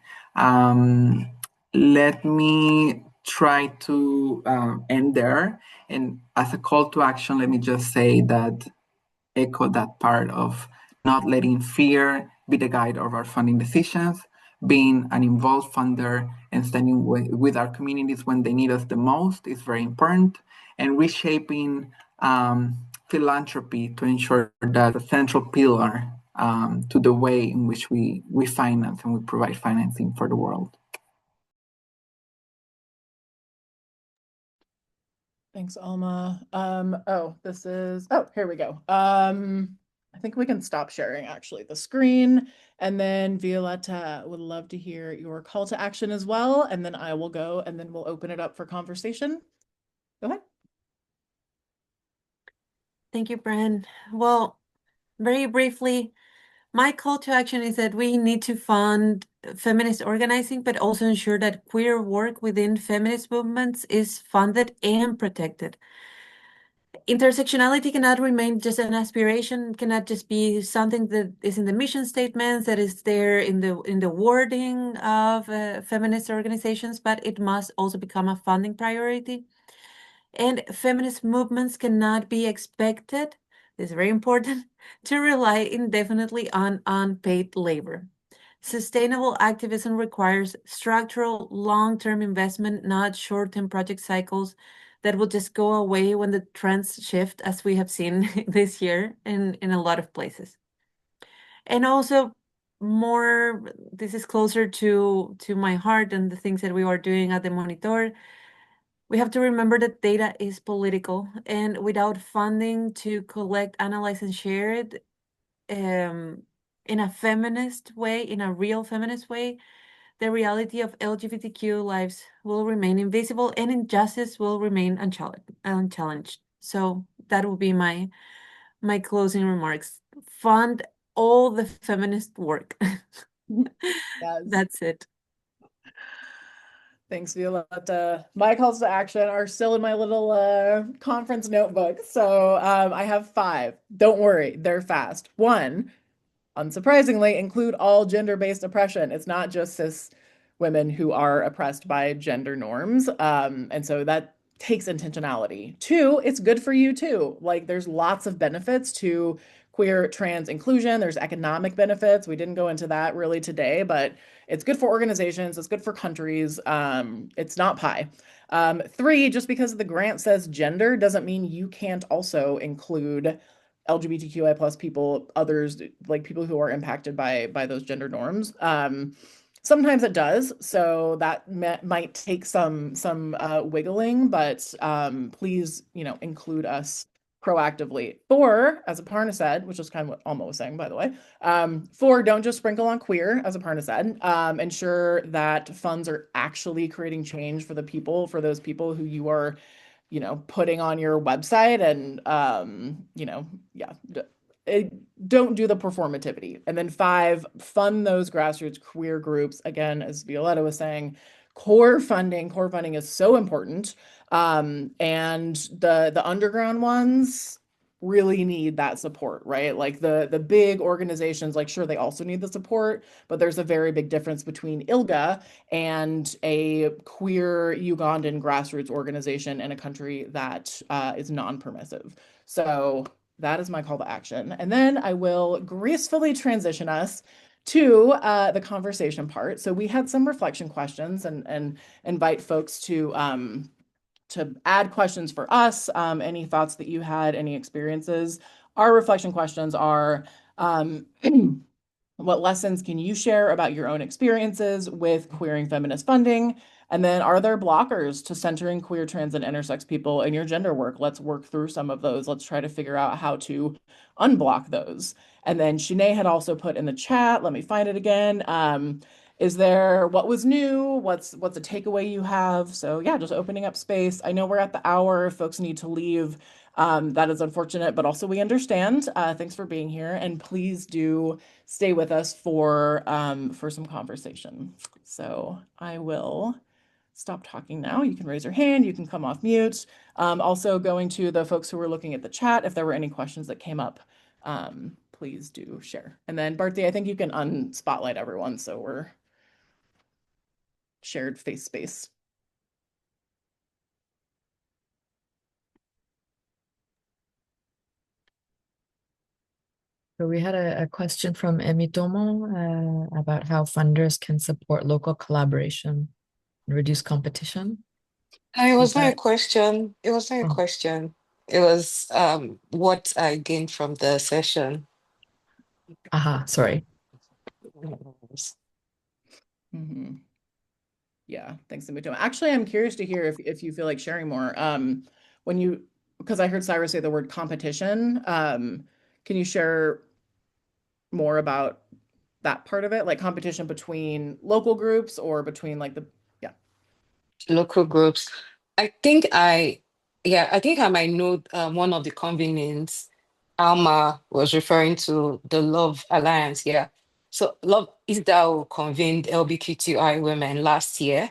Let me try to end there. And as a call to action, let me just say that echo that part of not letting fear be the guide of our funding decisions, being an involved funder and standing with our communities when they need us the most is very important, and reshaping philanthropy to ensure that a central pillar to the way in which we finance and we provide financing for the world. Thanks, Alma. Here we go. I think we can stop sharing actually the screen, and then Violetta would love to hear your call to action as well, and then I will go and then we'll open it up for conversation. Go ahead. Thank you, Bren. Well, very briefly, my call to action is that we need to fund feminist organizing, but also ensure that queer work within feminist movements is funded and protected. Intersectionality cannot remain just an aspiration, cannot just be something that is in the mission statements, that is there in the wording of feminist organizations, but it must also become a funding priority. And feminist movements cannot be expected, this is very important, to rely indefinitely on unpaid labor. Sustainable activism requires structural, long-term investment, not short-term project cycles that will just go away when the trends shift, as we have seen this year in a lot of places. And also, this is closer to my heart and the things that we are doing at the Monitor. We have to remember that data is political, and without funding to collect, analyze, and share it, in a feminist way, in a real feminist way, the reality of LGBTQ lives will remain invisible and injustice will remain unchallenged. So that will be my closing remarks. Fund all the feminist work. Yes. That's it. Thanks, Violetta. My calls to action are still in my little conference notebook. So I have five. Don't worry, they're fast. One, unsurprisingly, include all gender-based oppression. It's not just cis women who are oppressed by gender norms. And so that takes intentionality. Two, it's good for you too. Like there's lots of benefits to queer trans inclusion. There's economic benefits. We didn't go into that really today, but it's good for organizations. It's good for countries. It's not pie. Three, just because the grant says gender doesn't mean you can't also include LGBTQI plus people, others like people who are impacted by those gender norms. Sometimes it does, so that might take some wiggling, but please, include us proactively. Four, as Aparna said, which is kind of what Alma was saying, by the way. Four, don't just sprinkle on queer, as Aparna said. Ensure that funds are actually creating change for those people who you are putting on your website and, yeah, don't do the performativity. And then five, fund those grassroots queer groups. Again, as Violetta was saying, core funding is so important. And the underground ones really need that support, right? Like the big organizations, like sure, they also need the support, but there's a very big difference between ILGA and a queer Ugandan grassroots organization in a country that is non-permissive. So that is my call to action. And then I will gracefully transition us to the conversation part. So we had some reflection questions and invite folks to add questions for us, any thoughts that you had, any experiences. Our reflection questions are, what lessons can you share about your own experiences with queering feminist funding? And then are there blockers to centering queer, trans, and intersex people in your gender work? Let's work through some of those. Let's try to figure out how to unblock those. And then Shanae had also put in the chat, let me find it again. Is there what was new? What's a takeaway you have? So yeah, just opening up space. I know we're at the hour. If folks need to leave. That is unfortunate, but also we understand. Thanks for being here, and please do stay with us for some conversation. So I will stop talking now. You can raise your hand. You can come off mute. Also going to the folks who were looking at the chat, if there were any questions that came up, please do share. And then Bharti, I think you can unspotlight everyone so we're shared face space. So we had a question from Emitomo about how funders can support local collaboration and reduce competition. It was Is not a that question. It was not a oh, question. It was what I gained from the session. aha, sorry. Mm-hmm. Yeah, thanks, Emitomo. Actually, I'm curious to hear if you feel like sharing more. Because I heard Cyrus say the word competition. Can you share more about that part of it, like competition between local groups or between like yeah. Local groups. I think I might know one of the convenings Alma was referring to, the Love Alliance. Yeah. So Love ISDAO convened LGBTQI women last year.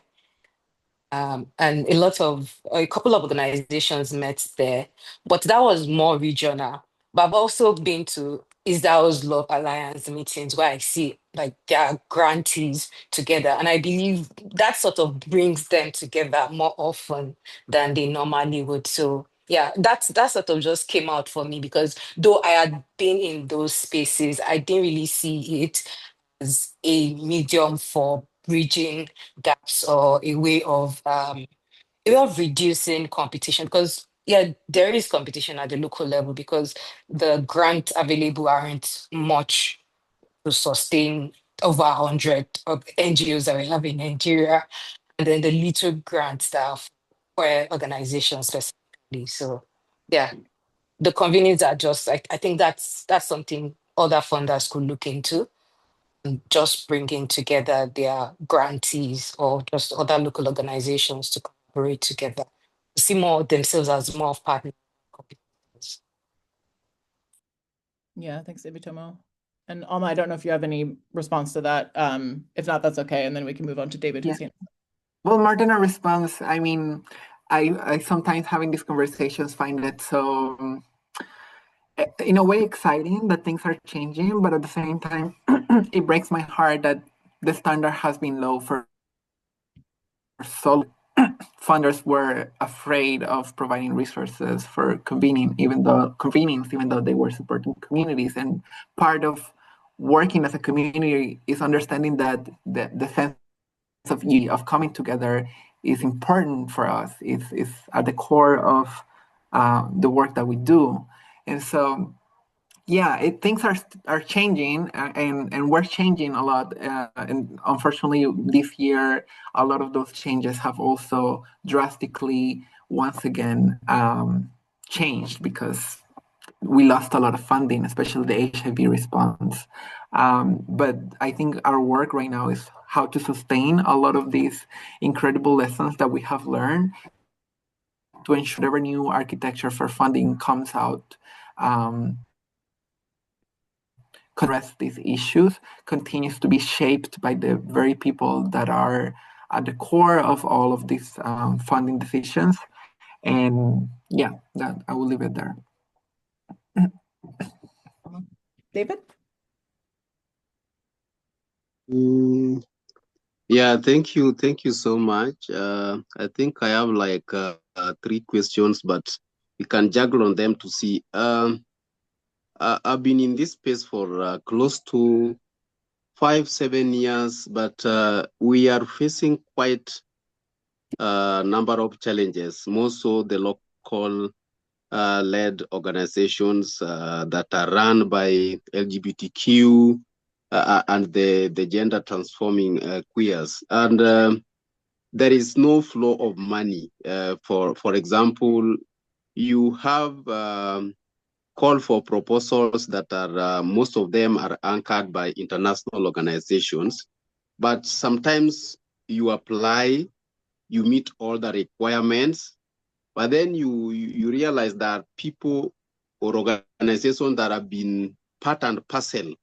And a couple of organizations met there, but that was more regional. But I've also been to ISDAO's Love Alliance meetings where I see like their grantees together. And I believe that sort of brings them together more often than they normally would. So yeah, that sort of just came out for me because though I had been in those spaces, I didn't really see it as a medium for bridging gaps or a way of reducing competition, because yeah, there is competition at the local level because the grants available aren't much to sustain over 100 of NGOs that we have in Nigeria, and then the little grants that are for organizations specifically. So yeah, the convenience are just like, I think that's something other funders could look into, and just bringing together their grantees or just other local organizations to collaborate together, to see more of themselves as more of partners. Yeah, thanks, Ibitomo. And Alma, I don't know if you have any response to that. If not, that's okay. And then we can move on to David, Yeah. who's here. Well, Martina responds, I mean, I sometimes having these conversations find it so, in a way, exciting that things are changing, but at the same time, it breaks my heart that the standard has been low for so funders were afraid of providing resources for convenings, even though they were supporting communities. And part of working as a community is understanding that the sense of unity, of coming together, is important for us. It's at the core of the work that we do. And so, yeah, things are changing, and we're changing a lot. And unfortunately, this year, a lot of those changes have also drastically, once again, changed because we lost a lot of funding, especially the HIV response. But I think our work right now is how to sustain a lot of these incredible lessons that we have learned to ensure whatever new architecture for funding comes out, address these issues, continues to be shaped by the very people that are at the core of all of these funding decisions. And yeah, that I will leave it there. David? Yeah, thank you. Thank you so much. I think I have like three questions, but we can juggle on them to see. I've been in this space for close to 5-7 years, but we are facing quite a number of challenges, more so the local led organizations that are run by LGBTQ and the gender transforming queers. And there is no flow of money. For example, you have call for proposals that are, most of them are anchored by international organizations, but sometimes you apply, you meet all the requirements, but then you realize that people or organizations that have been part and parcel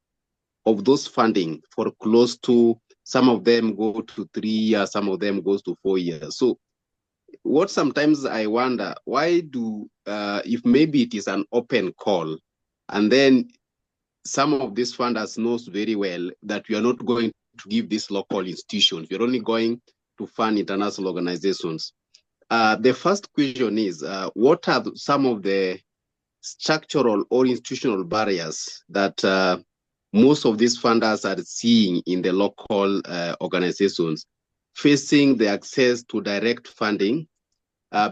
of those funding for close to, some of them go to 3 years, some of them goes to 4 years. So what sometimes I wonder, why do, if maybe it is an open call, and then some of these funders knows very well that we are not going to give these local institutions, we're only going to fund international organizations. The first question is, what are some of the structural or institutional barriers that most of these funders are seeing in the local organizations facing the access to direct funding,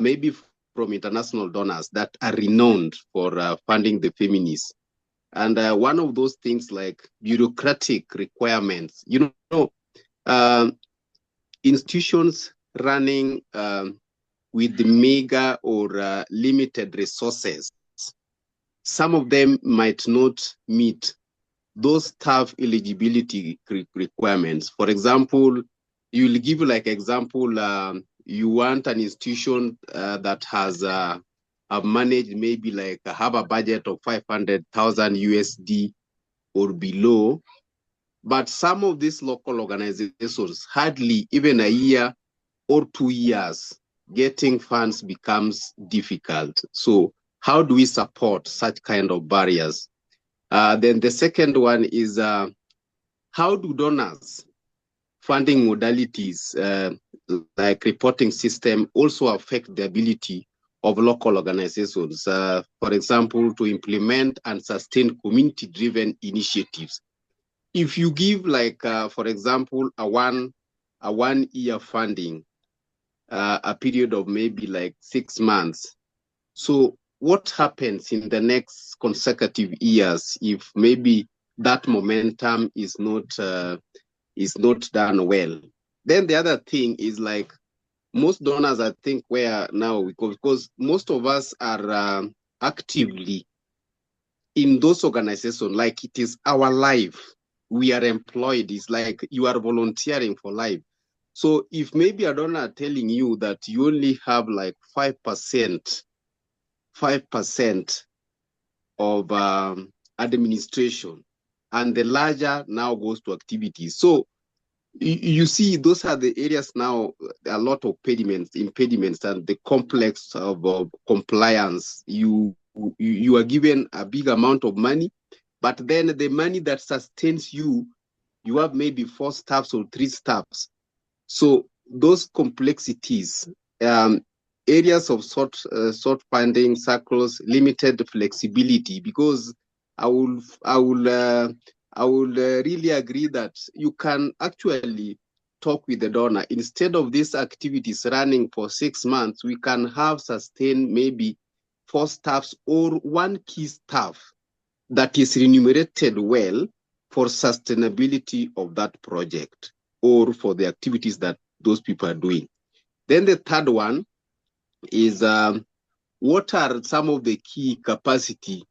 maybe from international donors that are renowned for funding the feminists? And one of those things like bureaucratic requirements, institutions running with the meager or limited resources, some of them might not meet those tough eligibility requirements. For example, you'll give like example, you want an institution that has managed maybe like have a budget of 500,000 USD or below, but some of these local organizations hardly even a year or 2 years getting funds becomes difficult. So how do we support such kind of barriers? Then the second one is how do donors funding modalities like reporting system also affect the ability of local organizations, for example, to implement and sustain community-driven initiatives? If you give like, for example, a one-year funding, a period of maybe like 6 months, so what happens in the next consecutive years if maybe that momentum is not done well? Then the other thing is like most donors, I think, where now because most of us are actively in those organizations, like it is our life. We are employed. It's like you are volunteering for life. So if maybe a donor telling you that you only have like 5% of administration, and the larger now goes to activities. So you see, those are the areas now, a lot of impediments, and the complex of compliance. You are given a big amount of money, but then the money that sustains you, you have maybe 4 staffs or 3 staffs. So those complexities, areas of sort funding circles, limited flexibility, because I will really agree that you can actually talk with the donor. Instead of these activities running for 6 months, we can have sustained maybe 4 staffs or 1 key staff that is remunerated well for sustainability of that project or for the activities that those people are doing. Then the third one is what are some of the key capacity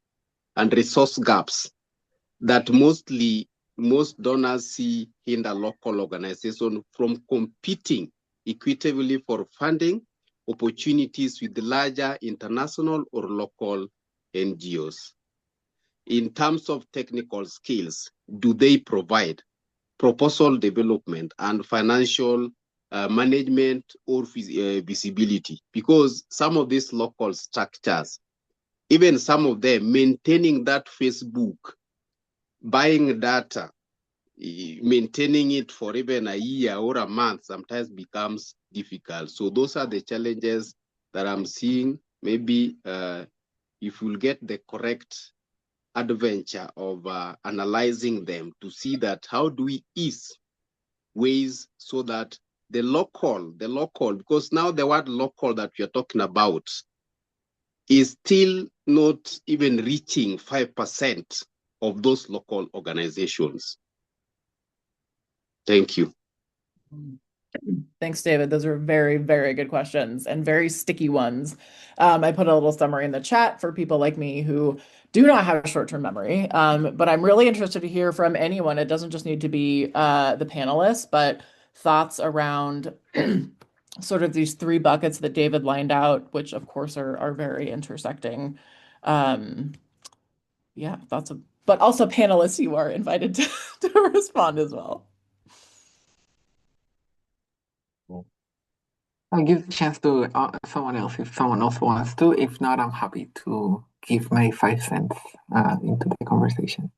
and resource gaps that most donors see hinder local organizations from competing equitably for funding opportunities with the larger international or local NGOs. In terms of technical skills, do they provide proposal development and financial management or visibility? Because some of these local structures, even some of them maintaining that Facebook, buying data, maintaining it for even a year or a month sometimes becomes difficult. So those are the challenges that I'm seeing. Maybe if we'll get the correct adventure of analyzing them to see that how do we ease ways so that the local, because now the word local that we are talking about is still not even reaching 5% of those local organizations. Thank you. Thanks, David. Those are very, very good questions and very sticky ones. I put a little summary in the chat for people like me who do not have a short-term memory, but I'm really interested to hear from anyone. It doesn't just need to be the panelists, but thoughts around sort of these 3 buckets that David lined out, which of course are very intersecting. Yeah, but also panelists, you are invited to respond as well. I'll give the chance to someone else if someone else wants to. If not, I'm happy to give my 5 cents into the conversation.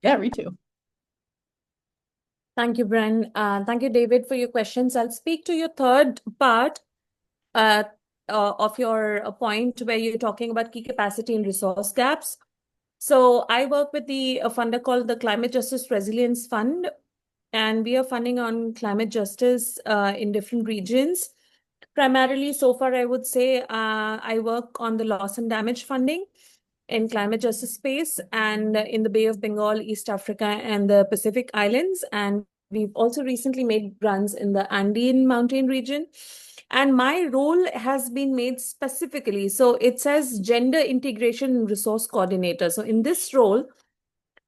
Yeah, me too. Thank you, Bren. Thank you, David, for your questions. I'll speak to your third part of your point where you're talking about key capacity and resource gaps. So I work with the funder called the Climate Justice Resilience Fund, and we are funding on climate justice in different regions. Primarily, so far, I would say I work on the loss and damage funding in climate justice space and in the Bay of Bengal, East Africa, and the Pacific Islands. And we've also recently made runs in the Andean mountain region. And my role has been made specifically. So it says gender integration and resource coordinator. So in this role,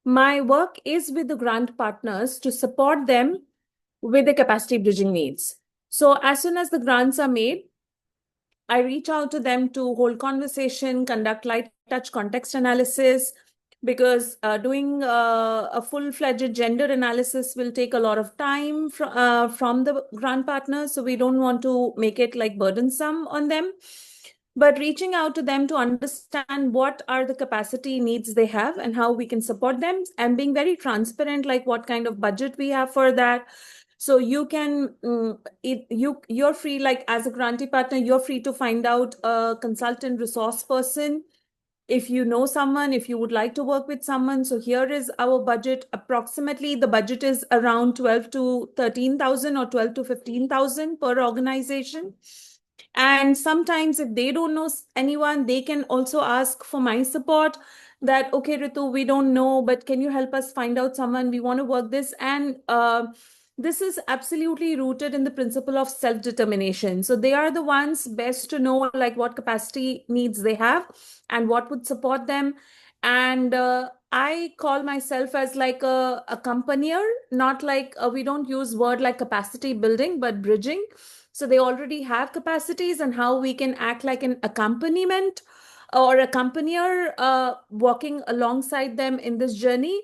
my work is with the grant partners to support them with the capacity bridging needs. So as soon as the grants are made, I reach out to them to hold conversation, conduct light touch context analysis, because doing a full-fledged gender analysis will take a lot of time from the grant partners. So we don't want to make it like burdensome on them. But reaching out to them to understand what are the capacity needs they have and how we can support them, and being very transparent, like what kind of budget we have for that. So you can, you're free, like as a grantee partner, you're free to find out a consultant resource person. If you know someone, if you would like to work with someone. So here is our budget. Approximately the budget is around 12 to 13,000 or 12 to 15,000 per organization. And sometimes if they don't know anyone, they can also ask for my support that, okay, Ritu, we don't know, but can you help us find out someone? We want to work this. And this is absolutely rooted in the principle of self-determination. So they are the ones best to know like what capacity needs they have and what would support them. And I call myself as like a accompanier, not like we don't use word like capacity building, but bridging. So they already have capacities, and how we can act like an accompaniment or accompanier, walking alongside them in this journey,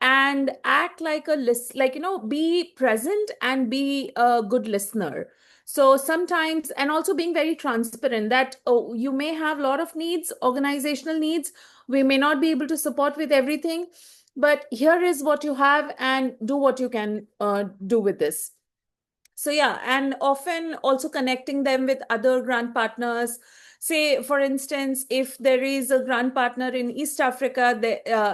and act like a like be present and be a good listener. So sometimes, and also being very transparent that, oh, you may have a lot of needs, organizational needs, we may not be able to support with everything, but here is what you have and do what you can do with this. So yeah, and often also connecting them with other grant partners. Say, for instance, if there is a grant partner in East Africa,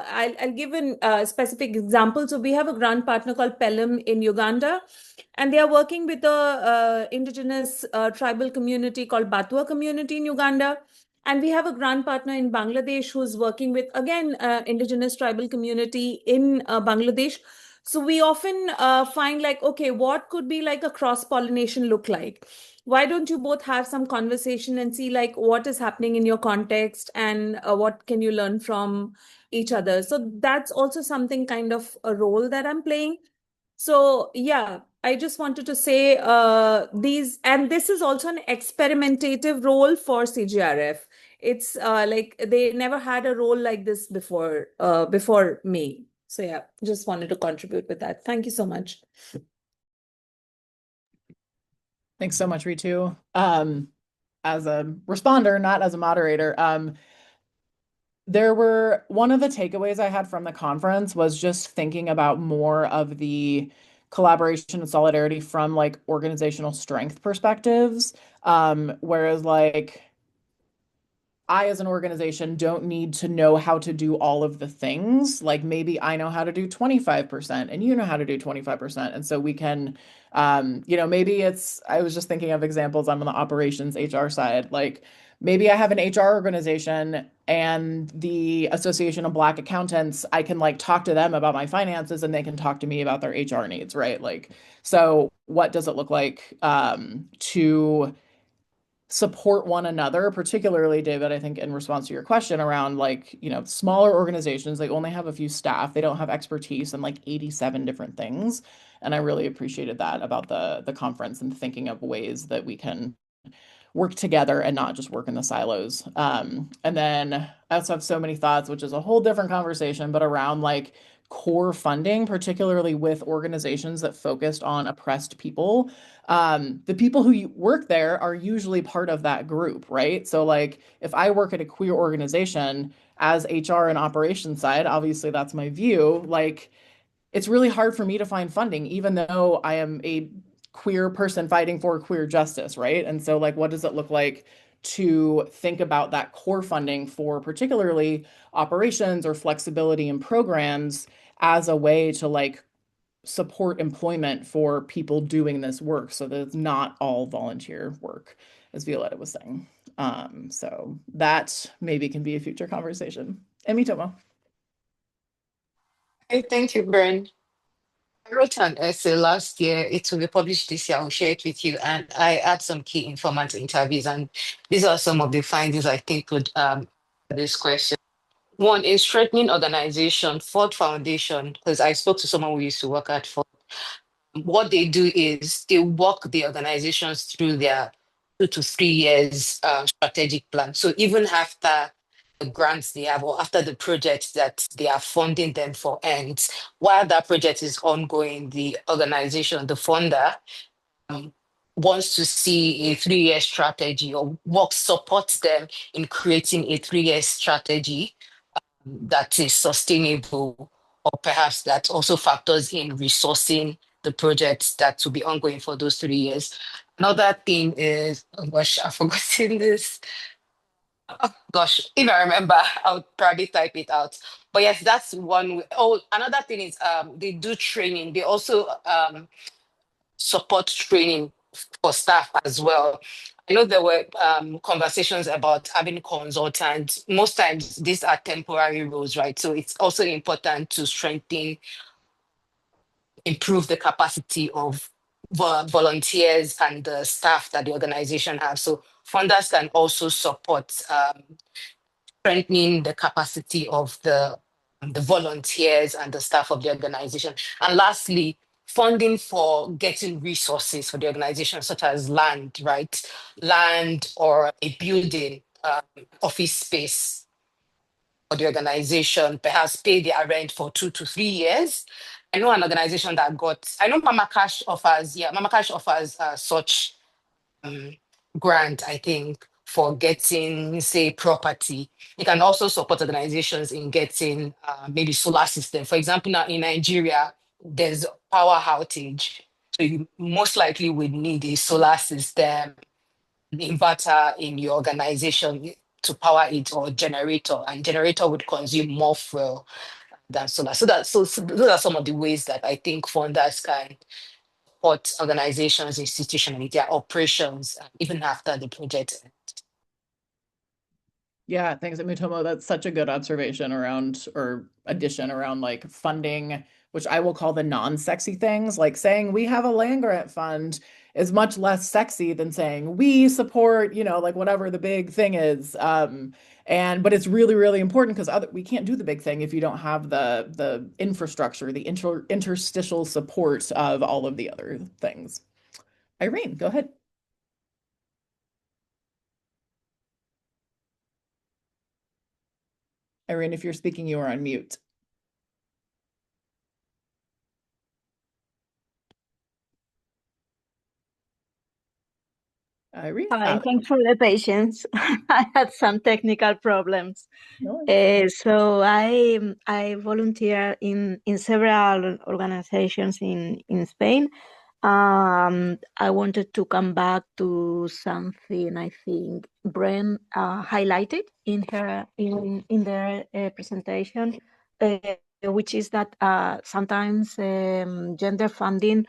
I'll give a specific example. So we have a grant partner called Pelham in Uganda, and they are working with a indigenous tribal community called Batwa community in Uganda. And we have a grant partner in Bangladesh who's working with, again, indigenous tribal community in Bangladesh. So we often find like, okay, what could be like a cross-pollination look like? Why don't you both have some conversation and see like what is happening in your context, and what can you learn from each other? So that's also something kind of a role that I'm playing. So yeah, I just wanted to say and this is also an experimentative role for CGRF. It's like they never had a role like this before me. So yeah, just wanted to contribute with that. Thank you so much. Thanks so much, Ritu. As a responder, not as a moderator, one of the takeaways I had from the conference was just thinking about more of the collaboration and solidarity from like organizational strength perspectives. Whereas like I, as an organization, don't need to know how to do all of the things. Like maybe I know how to do 25% and you know how to do 25%. And so we can, maybe I was just thinking of examples. I'm on the operations HR side. Like maybe I have an HR organization and the Association of Black Accountants, I can like talk to them about my finances and they can talk to me about their HR needs, right? Like, so what does it look like to support one another, particularly, David, I think in response to your question around like, smaller organizations, they only have a few staff, they don't have expertise in like 87 different things. And I really appreciated that about the conference and thinking of ways that we can work together and not just work in the silos. And then I also have so many thoughts, which is a whole different conversation, but around like core funding, particularly with organizations that focused on oppressed people. The people who work there are usually part of that group, right? So like if I work at a queer organization as HR and operations side, obviously that's my view, like it's really hard for me to find funding, even though I am a queer person fighting for queer justice, right? And so like, what does it look like to think about that core funding for particularly operations or flexibility in programs as a way to like support employment for people doing this work so that it's not all volunteer work, as Violetta was saying. So that maybe can be a future conversation. Emitomo. Hey, thank you, Bren. I wrote an essay last year. It will be published this year. I'll share it with you. And I had some key informant interviews, and these are some of the findings I think could this question. One is strengthening organization, Ford Foundation, because I spoke to someone who used to work at Ford. What they do is they walk the organizations through their 2 to 3 years strategic plan. So even after the grants they have or after the project that they are funding them for ends, while that project is ongoing, the organization, the funder, wants to see a 3 year strategy or supports them in creating a 3 year strategy that is sustainable, or perhaps that also factors in resourcing the projects that will be ongoing for those 3 years. Another thing is, oh gosh, I've forgotten this. Oh, gosh, if I remember, I'll probably type it out. But yes, that's one. Oh, another thing is they do training. They also support training for staff as well. I know there were conversations about having consultants. Most times these are temporary roles, right? So it's also important to strengthen improve the capacity of volunteers and the staff that the organization has. So funders can also support strengthening the capacity of the volunteers and the staff of the organization. And lastly, funding for getting resources for the organization, such as land, right? Land or a building, office space for the organization, perhaps pay their rent for 2 to 3 years. I know an organization that I know Mama Cash offers, Mama Cash offers such grant, I think, for getting, say, property. You can also support organizations in getting maybe solar system. For example, now in Nigeria, there's power outage. So you most likely would need a solar system, an inverter in your organization to power it, or generator, and generator would consume more fuel than solar. So those are some of the ways that I think funders can support organizations institutionally, their operations, even after the project. Yeah, thanks, Mutomo. That's such a good observation around, or addition around, like funding, which I will call the non-sexy things. Like saying we have a land grant fund is much less sexy than saying we support, like whatever the big thing is. But it's really, really important because we can't do the big thing if you don't have the infrastructure, the interstitial support of all of the other things. Irene, go ahead. Irene, if you're speaking, you are on mute. Irene? Hi, thanks for the patience. I had some technical problems. No. So I volunteer in several organizations in Spain. I wanted to come back to something I think Bren highlighted in their presentation, which is that sometimes gender funding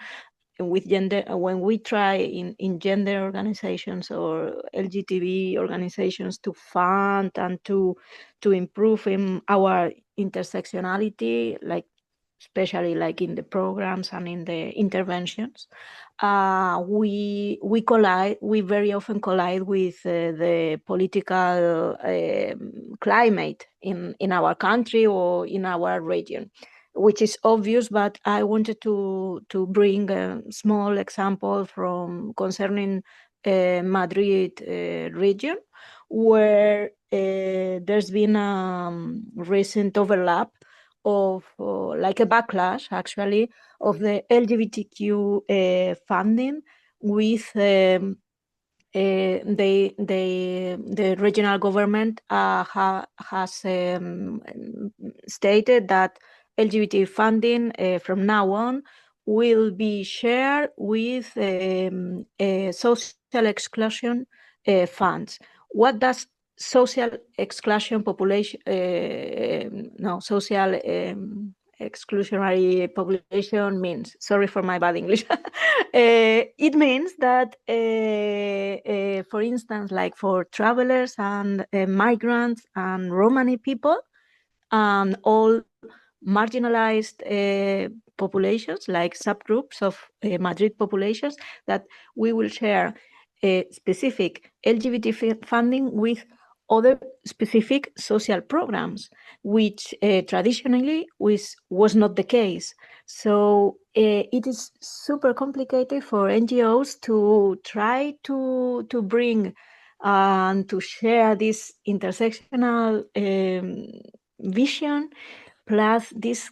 with gender, when we try in gender organizations or LGTB organizations to fund and to improve in our intersectionality, like especially like in the programs and in the interventions, we very often collide with the political climate in our country or in our region, which is obvious, but I wanted to bring a small example from concerning Madrid region, where there's been a recent overlap of like a backlash actually of the LGBTQ funding with the regional government has stated that LGBT funding from now on will be shared with social exclusion funds. What does social exclusion population, social exclusionary population means? Sorry for my bad English. It means that, for instance, like for travelers and migrants and Romani people and all marginalized populations, like subgroups of Madrid populations, that we will share specific LGBT funding with other specific social programs, which traditionally was not the case. So it is super complicated for NGOs to try to bring and to share this intersectional vision, plus this,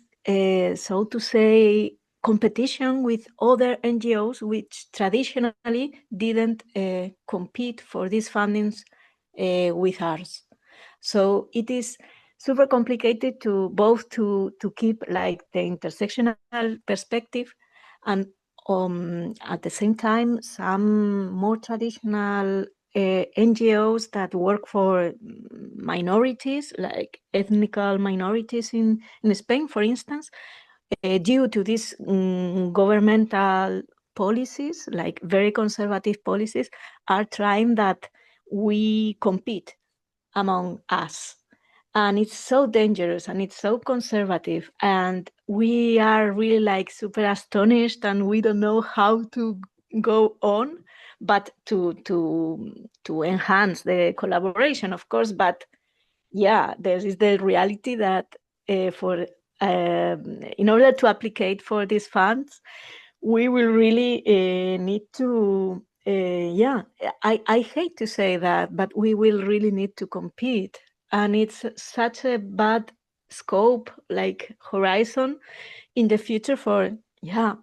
so to say, competition with other NGOs, which traditionally didn't compete for these fundings with ours. So it is super complicated to both to keep like the intersectional perspective, and at the same time, some more traditional NGOs that work for minorities, like ethnical minorities in Spain, for instance, due to these governmental policies, like very conservative policies, are trying that we compete among us. And it's so dangerous and it's so conservative. And we are really like super astonished and we don't know how to go on, but to enhance the collaboration, of course. But yeah, there is the reality that for in order to applicate for these funds, we will really need to yeah, I hate to say that, but we will really need to compete. And it's such a bad scope, like horizon in the future for yeah,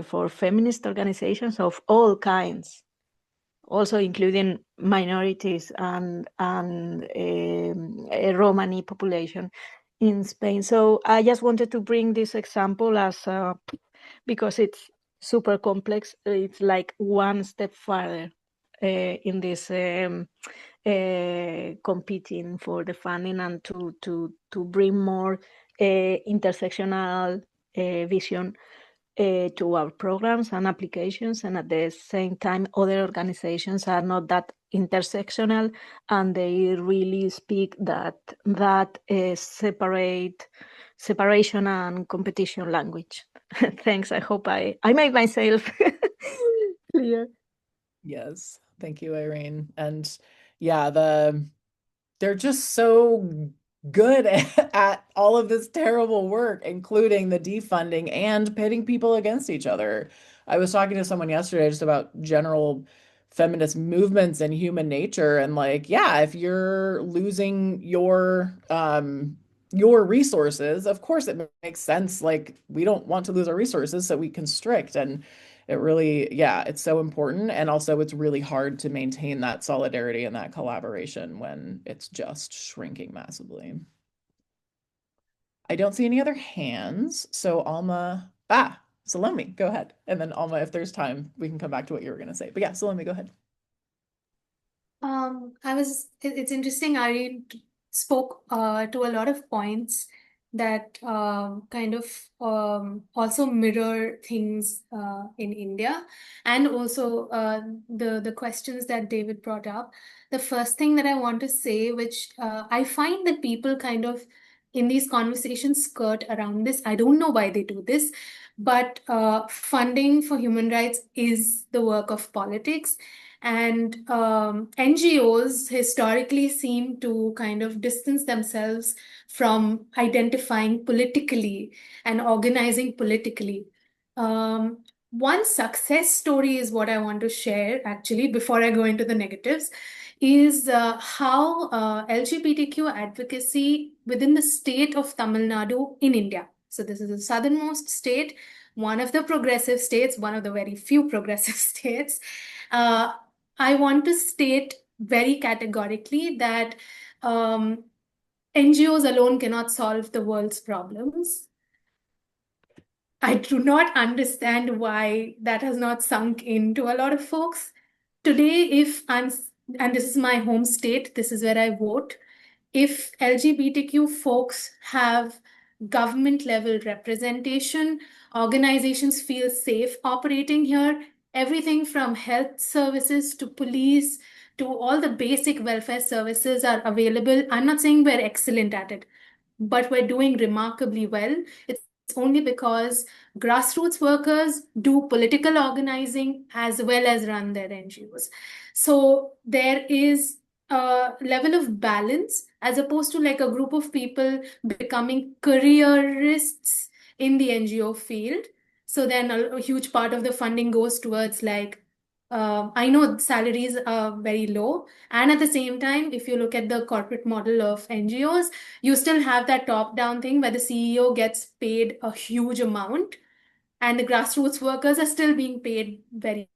for feminist organizations of all kinds, also including minorities and a Romani population in Spain. So I just wanted to bring this example as because it's super complex. It's like one step further in this competing for the funding and to bring more intersectional vision to our programs and applications. And at the same time, other organizations are not that intersectional and they really speak that separation and competition language. Thanks. I hope I made myself clear. Yes, thank you, Irene. And yeah, they're just so good at all of this terrible work, including the defunding and pitting people against each other. I was talking to someone yesterday just about general feminist movements and human nature, and like, yeah, if you're losing your resources, of course it makes sense. Like, we don't want to lose our resources, so we constrict. And it really, yeah, it's so important. And also, it's really hard to maintain that solidarity and that collaboration when it's just shrinking massively. I don't see any other hands. So, Alma, Salome, go ahead. And then, Alma, if there's time, we can come back to what you were going to say. But yeah, Salome, go ahead. It's interesting. I spoke to a lot of points that kind of also mirror things in India, and also the questions that David brought up. The first thing that I want to say, which I find that people kind of in these conversations skirt around this. I don't know why they do this, but funding for human rights is the work of politics. And NGOs historically seem to kind of distance themselves from identifying politically and organizing politically. One success story is what I want to share, actually, before I go into the negatives, is how LGBTQ advocacy within the state of Tamil Nadu in India. So this is the southernmost state, one of the progressive states, one of the very few progressive states. I want to state very categorically that NGOs alone cannot solve the world's problems. I do not understand why that has not sunk into a lot of folks. Today, and this is my home state, this is where I vote, if LGBTQ folks have government level representation, organizations feel safe operating here, everything from health services to police to all the basic welfare services are available. I'm not saying we're excellent at it, but we're doing remarkably well. It's only because grassroots workers do political organizing as well as run their NGOs. So there is a level of balance as opposed to like a group of people becoming careerists in the NGO field. So then a huge part of the funding goes towards like, I know salaries are very low. And at the same time, if you look at the corporate model of NGOs, you still have that top-down thing where the CEO gets paid a huge amount and the grassroots workers are still being paid very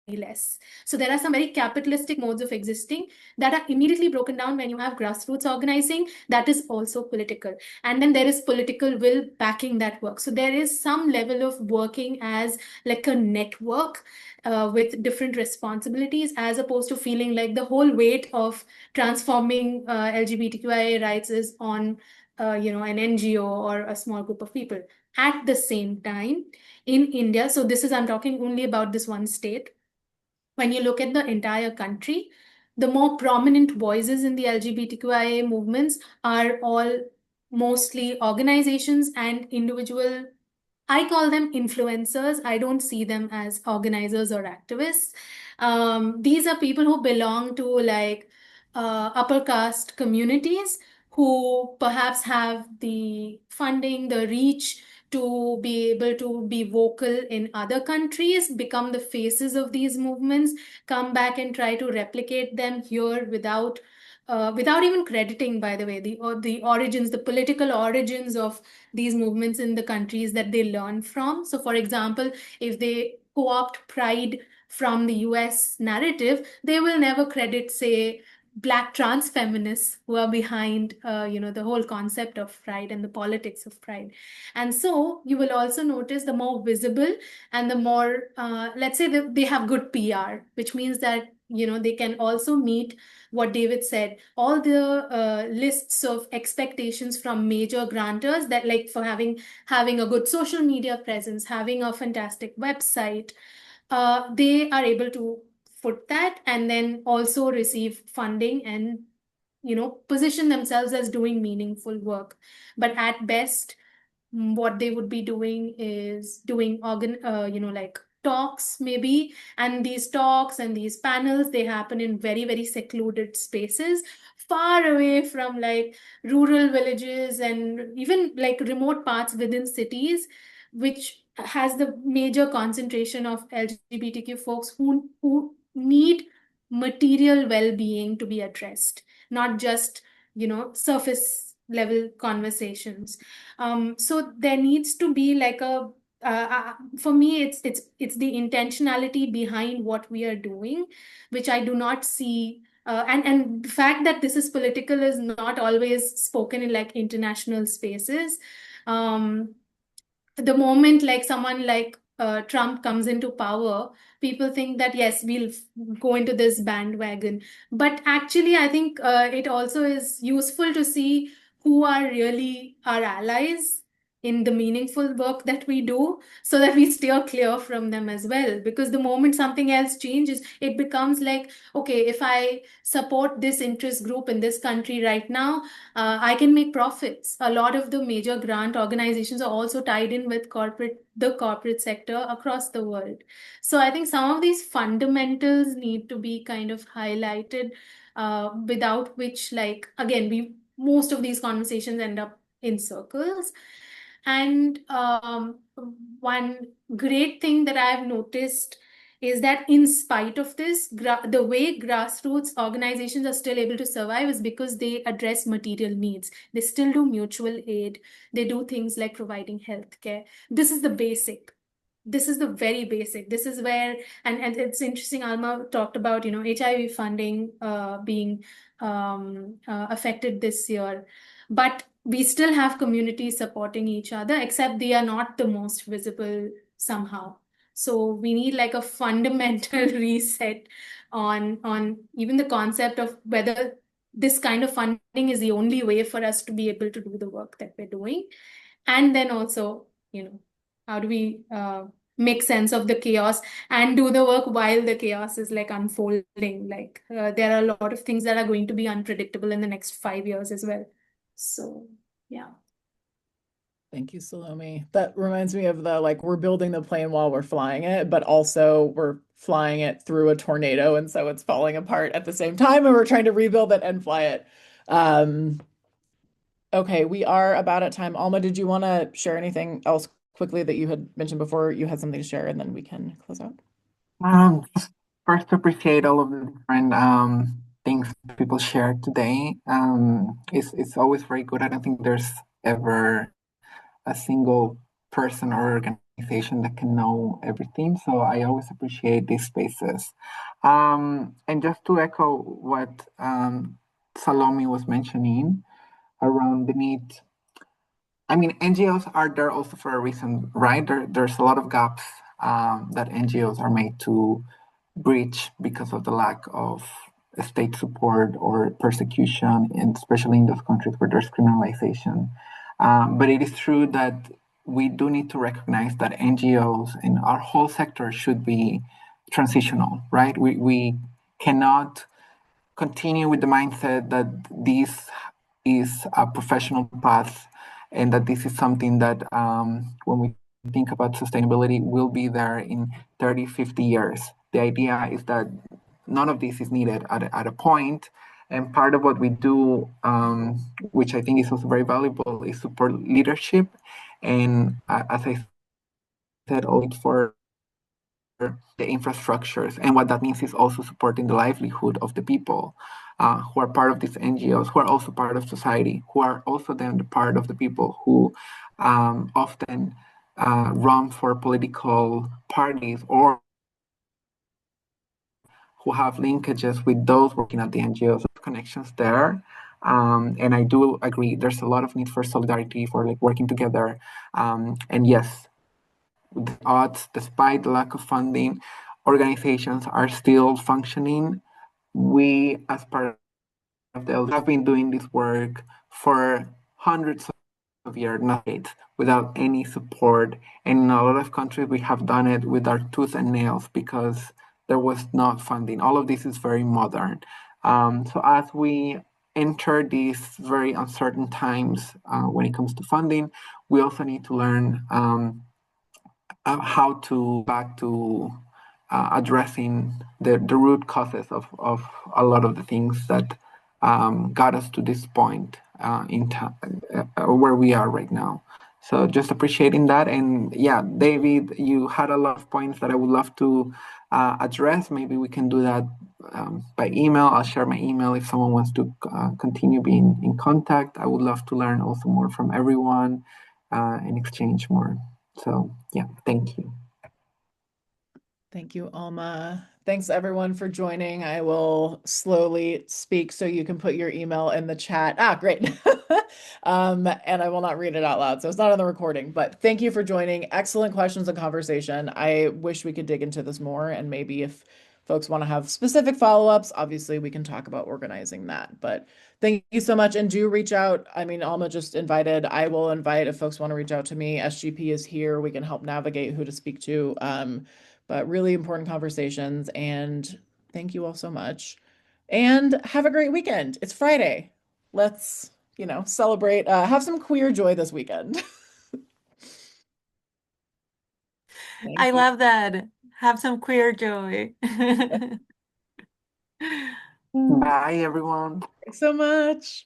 less. So there are some very capitalistic modes of existing that are immediately broken down when you have grassroots organizing that is also political. And then there is political will backing that work. So there is some level of working as like a network with different responsibilities, as opposed to feeling like the whole weight of transforming LGBTQIA rights is on an NGO or a small group of people. At the same time, in India, so I'm talking only about this one state. When you look at the entire country, the more prominent voices in the LGBTQIA movements are all mostly organizations and individual. I call them influencers. I don't see them as organizers or activists. These are people who belong to like upper caste communities who perhaps have the funding, the reach to be able to be vocal in other countries, become the faces of these movements, come back and try to replicate them here without even crediting, by the way, the origins, the political origins of these movements in the countries that they learn from. So, for example, if they co-opt pride from the US narrative, they will never credit, say, Black trans feminists who are behind, the whole concept of pride and the politics of pride. And so you will also notice the more visible and the more, let's say, they have good PR, which means that they can also meet what David said, all the lists of expectations from major grantors, that like for having a good social media presence, having a fantastic website, they are able to foot that and then also receive funding and position themselves as doing meaningful work. But at best, what they would be doing is doing like talks maybe, and these talks and these panels, they happen in very, very secluded spaces, far away from like rural villages and even like remote parts within cities, which has the major concentration of LGBTQ folks who need material well-being to be addressed, not just surface level conversations. So there needs to be like for me, it's the intentionality behind what we are doing, which I do not see. And the fact that this is political is not always spoken in like international spaces. The moment like someone like Trump comes into power, people think that yes, we'll go into this bandwagon. But actually, I think it also is useful to see who are really our allies in the meaningful work that we do, so that we steer clear from them as well. Because the moment something else changes, it becomes like, okay, if I support this interest group in this country right now, I can make profits. A lot of the major grant organizations are also tied in with the corporate sector across the world. So I think some of these fundamentals need to be kind of highlighted, without which, like, again, most of these conversations end up in circles. And one great thing that I've noticed is that in spite of this, the way grassroots organizations are still able to survive is because they address material needs. They still do mutual aid. They do things like providing healthcare. This is the basic. This is the very basic. This is where, and it's interesting, Alma talked about, HIV funding being affected this year. But we still have communities supporting each other, except they are not the most visible somehow. So we need like a fundamental reset on even the concept of whether this kind of funding is the only way for us to be able to do the work that we're doing. And then also, how do we make sense of the chaos and do the work while the chaos is like unfolding? Like there are a lot of things that are going to be unpredictable in the next 5 years as well. So, yeah. Thank you, Salome. That reminds me of the like we're building the plane while we're flying it, but also we're flying it through a tornado, and so it's falling apart at the same time, and we're trying to rebuild it and fly it. Okay, we are about at time. Alma, did you want to share anything else quickly that you had mentioned before? You had something to share, and then we can close out. Just first, appreciate all of the different things people shared today. It's always very good. I don't think there's ever a single person or organization that can know everything. So I always appreciate these spaces. And just to echo what Salome was mentioning around the need. I mean, NGOs are there also for a reason, right? There's a lot of gaps that NGOs are made to breach because of the lack of state support or persecution, and especially in those countries where there's criminalization. But it is true that we do need to recognize that NGOs and our whole sector should be transitional, right? We cannot continue with the mindset that this is a professional path and that this is something that when we think about sustainability will be there in 30, 50 years. The idea is that none of this is needed at a point. And part of what we do, which I think is also very valuable, is support leadership. And as I said, also for the infrastructures. And what that means is also supporting the livelihood of the people who are part of these NGOs, who are also part of society, who are also then the part of the people who often run for political parties or who have linkages with those working at the NGOs, connections there. And I do agree, there's a lot of need for solidarity, for like working together. And yes, the odds, despite the lack of funding, organizations are still functioning. We, as part of the LGBTQI, have been doing this work for hundreds of years, not decades, without any support. And in a lot of countries, we have done it with our tooth and nails because there was not funding. All of this is very modern. So as we enter these very uncertain times when it comes to funding, we also need to learn how to back to addressing the root causes of a lot of the things that got us to this point in time where we are right now. So just appreciating that. And yeah, David, you had a lot of points that I would love to address. Maybe we can do that by email. I'll share my email if someone wants to continue being in contact. I would love to learn also more from everyone and exchange more. So yeah, thank you. Thank you, Alma. Thanks everyone for joining. I will slowly speak so you can put your email in the chat. Great. And I will not read it out loud, so it's not on the recording, but thank you for joining. Excellent questions and conversation. I wish we could dig into this more, and maybe if folks want to have specific follow-ups, obviously we can talk about organizing that. But thank you so much, and do reach out. I mean, Alma just invited. I will invite if folks want to reach out to me. SGP is here. We can help navigate who to speak to. But really important conversations, and thank you all so much. And have a great weekend. It's Friday. Let's, celebrate, have some queer joy this weekend. I love that. Have some queer joy. Bye, everyone. Thanks so much.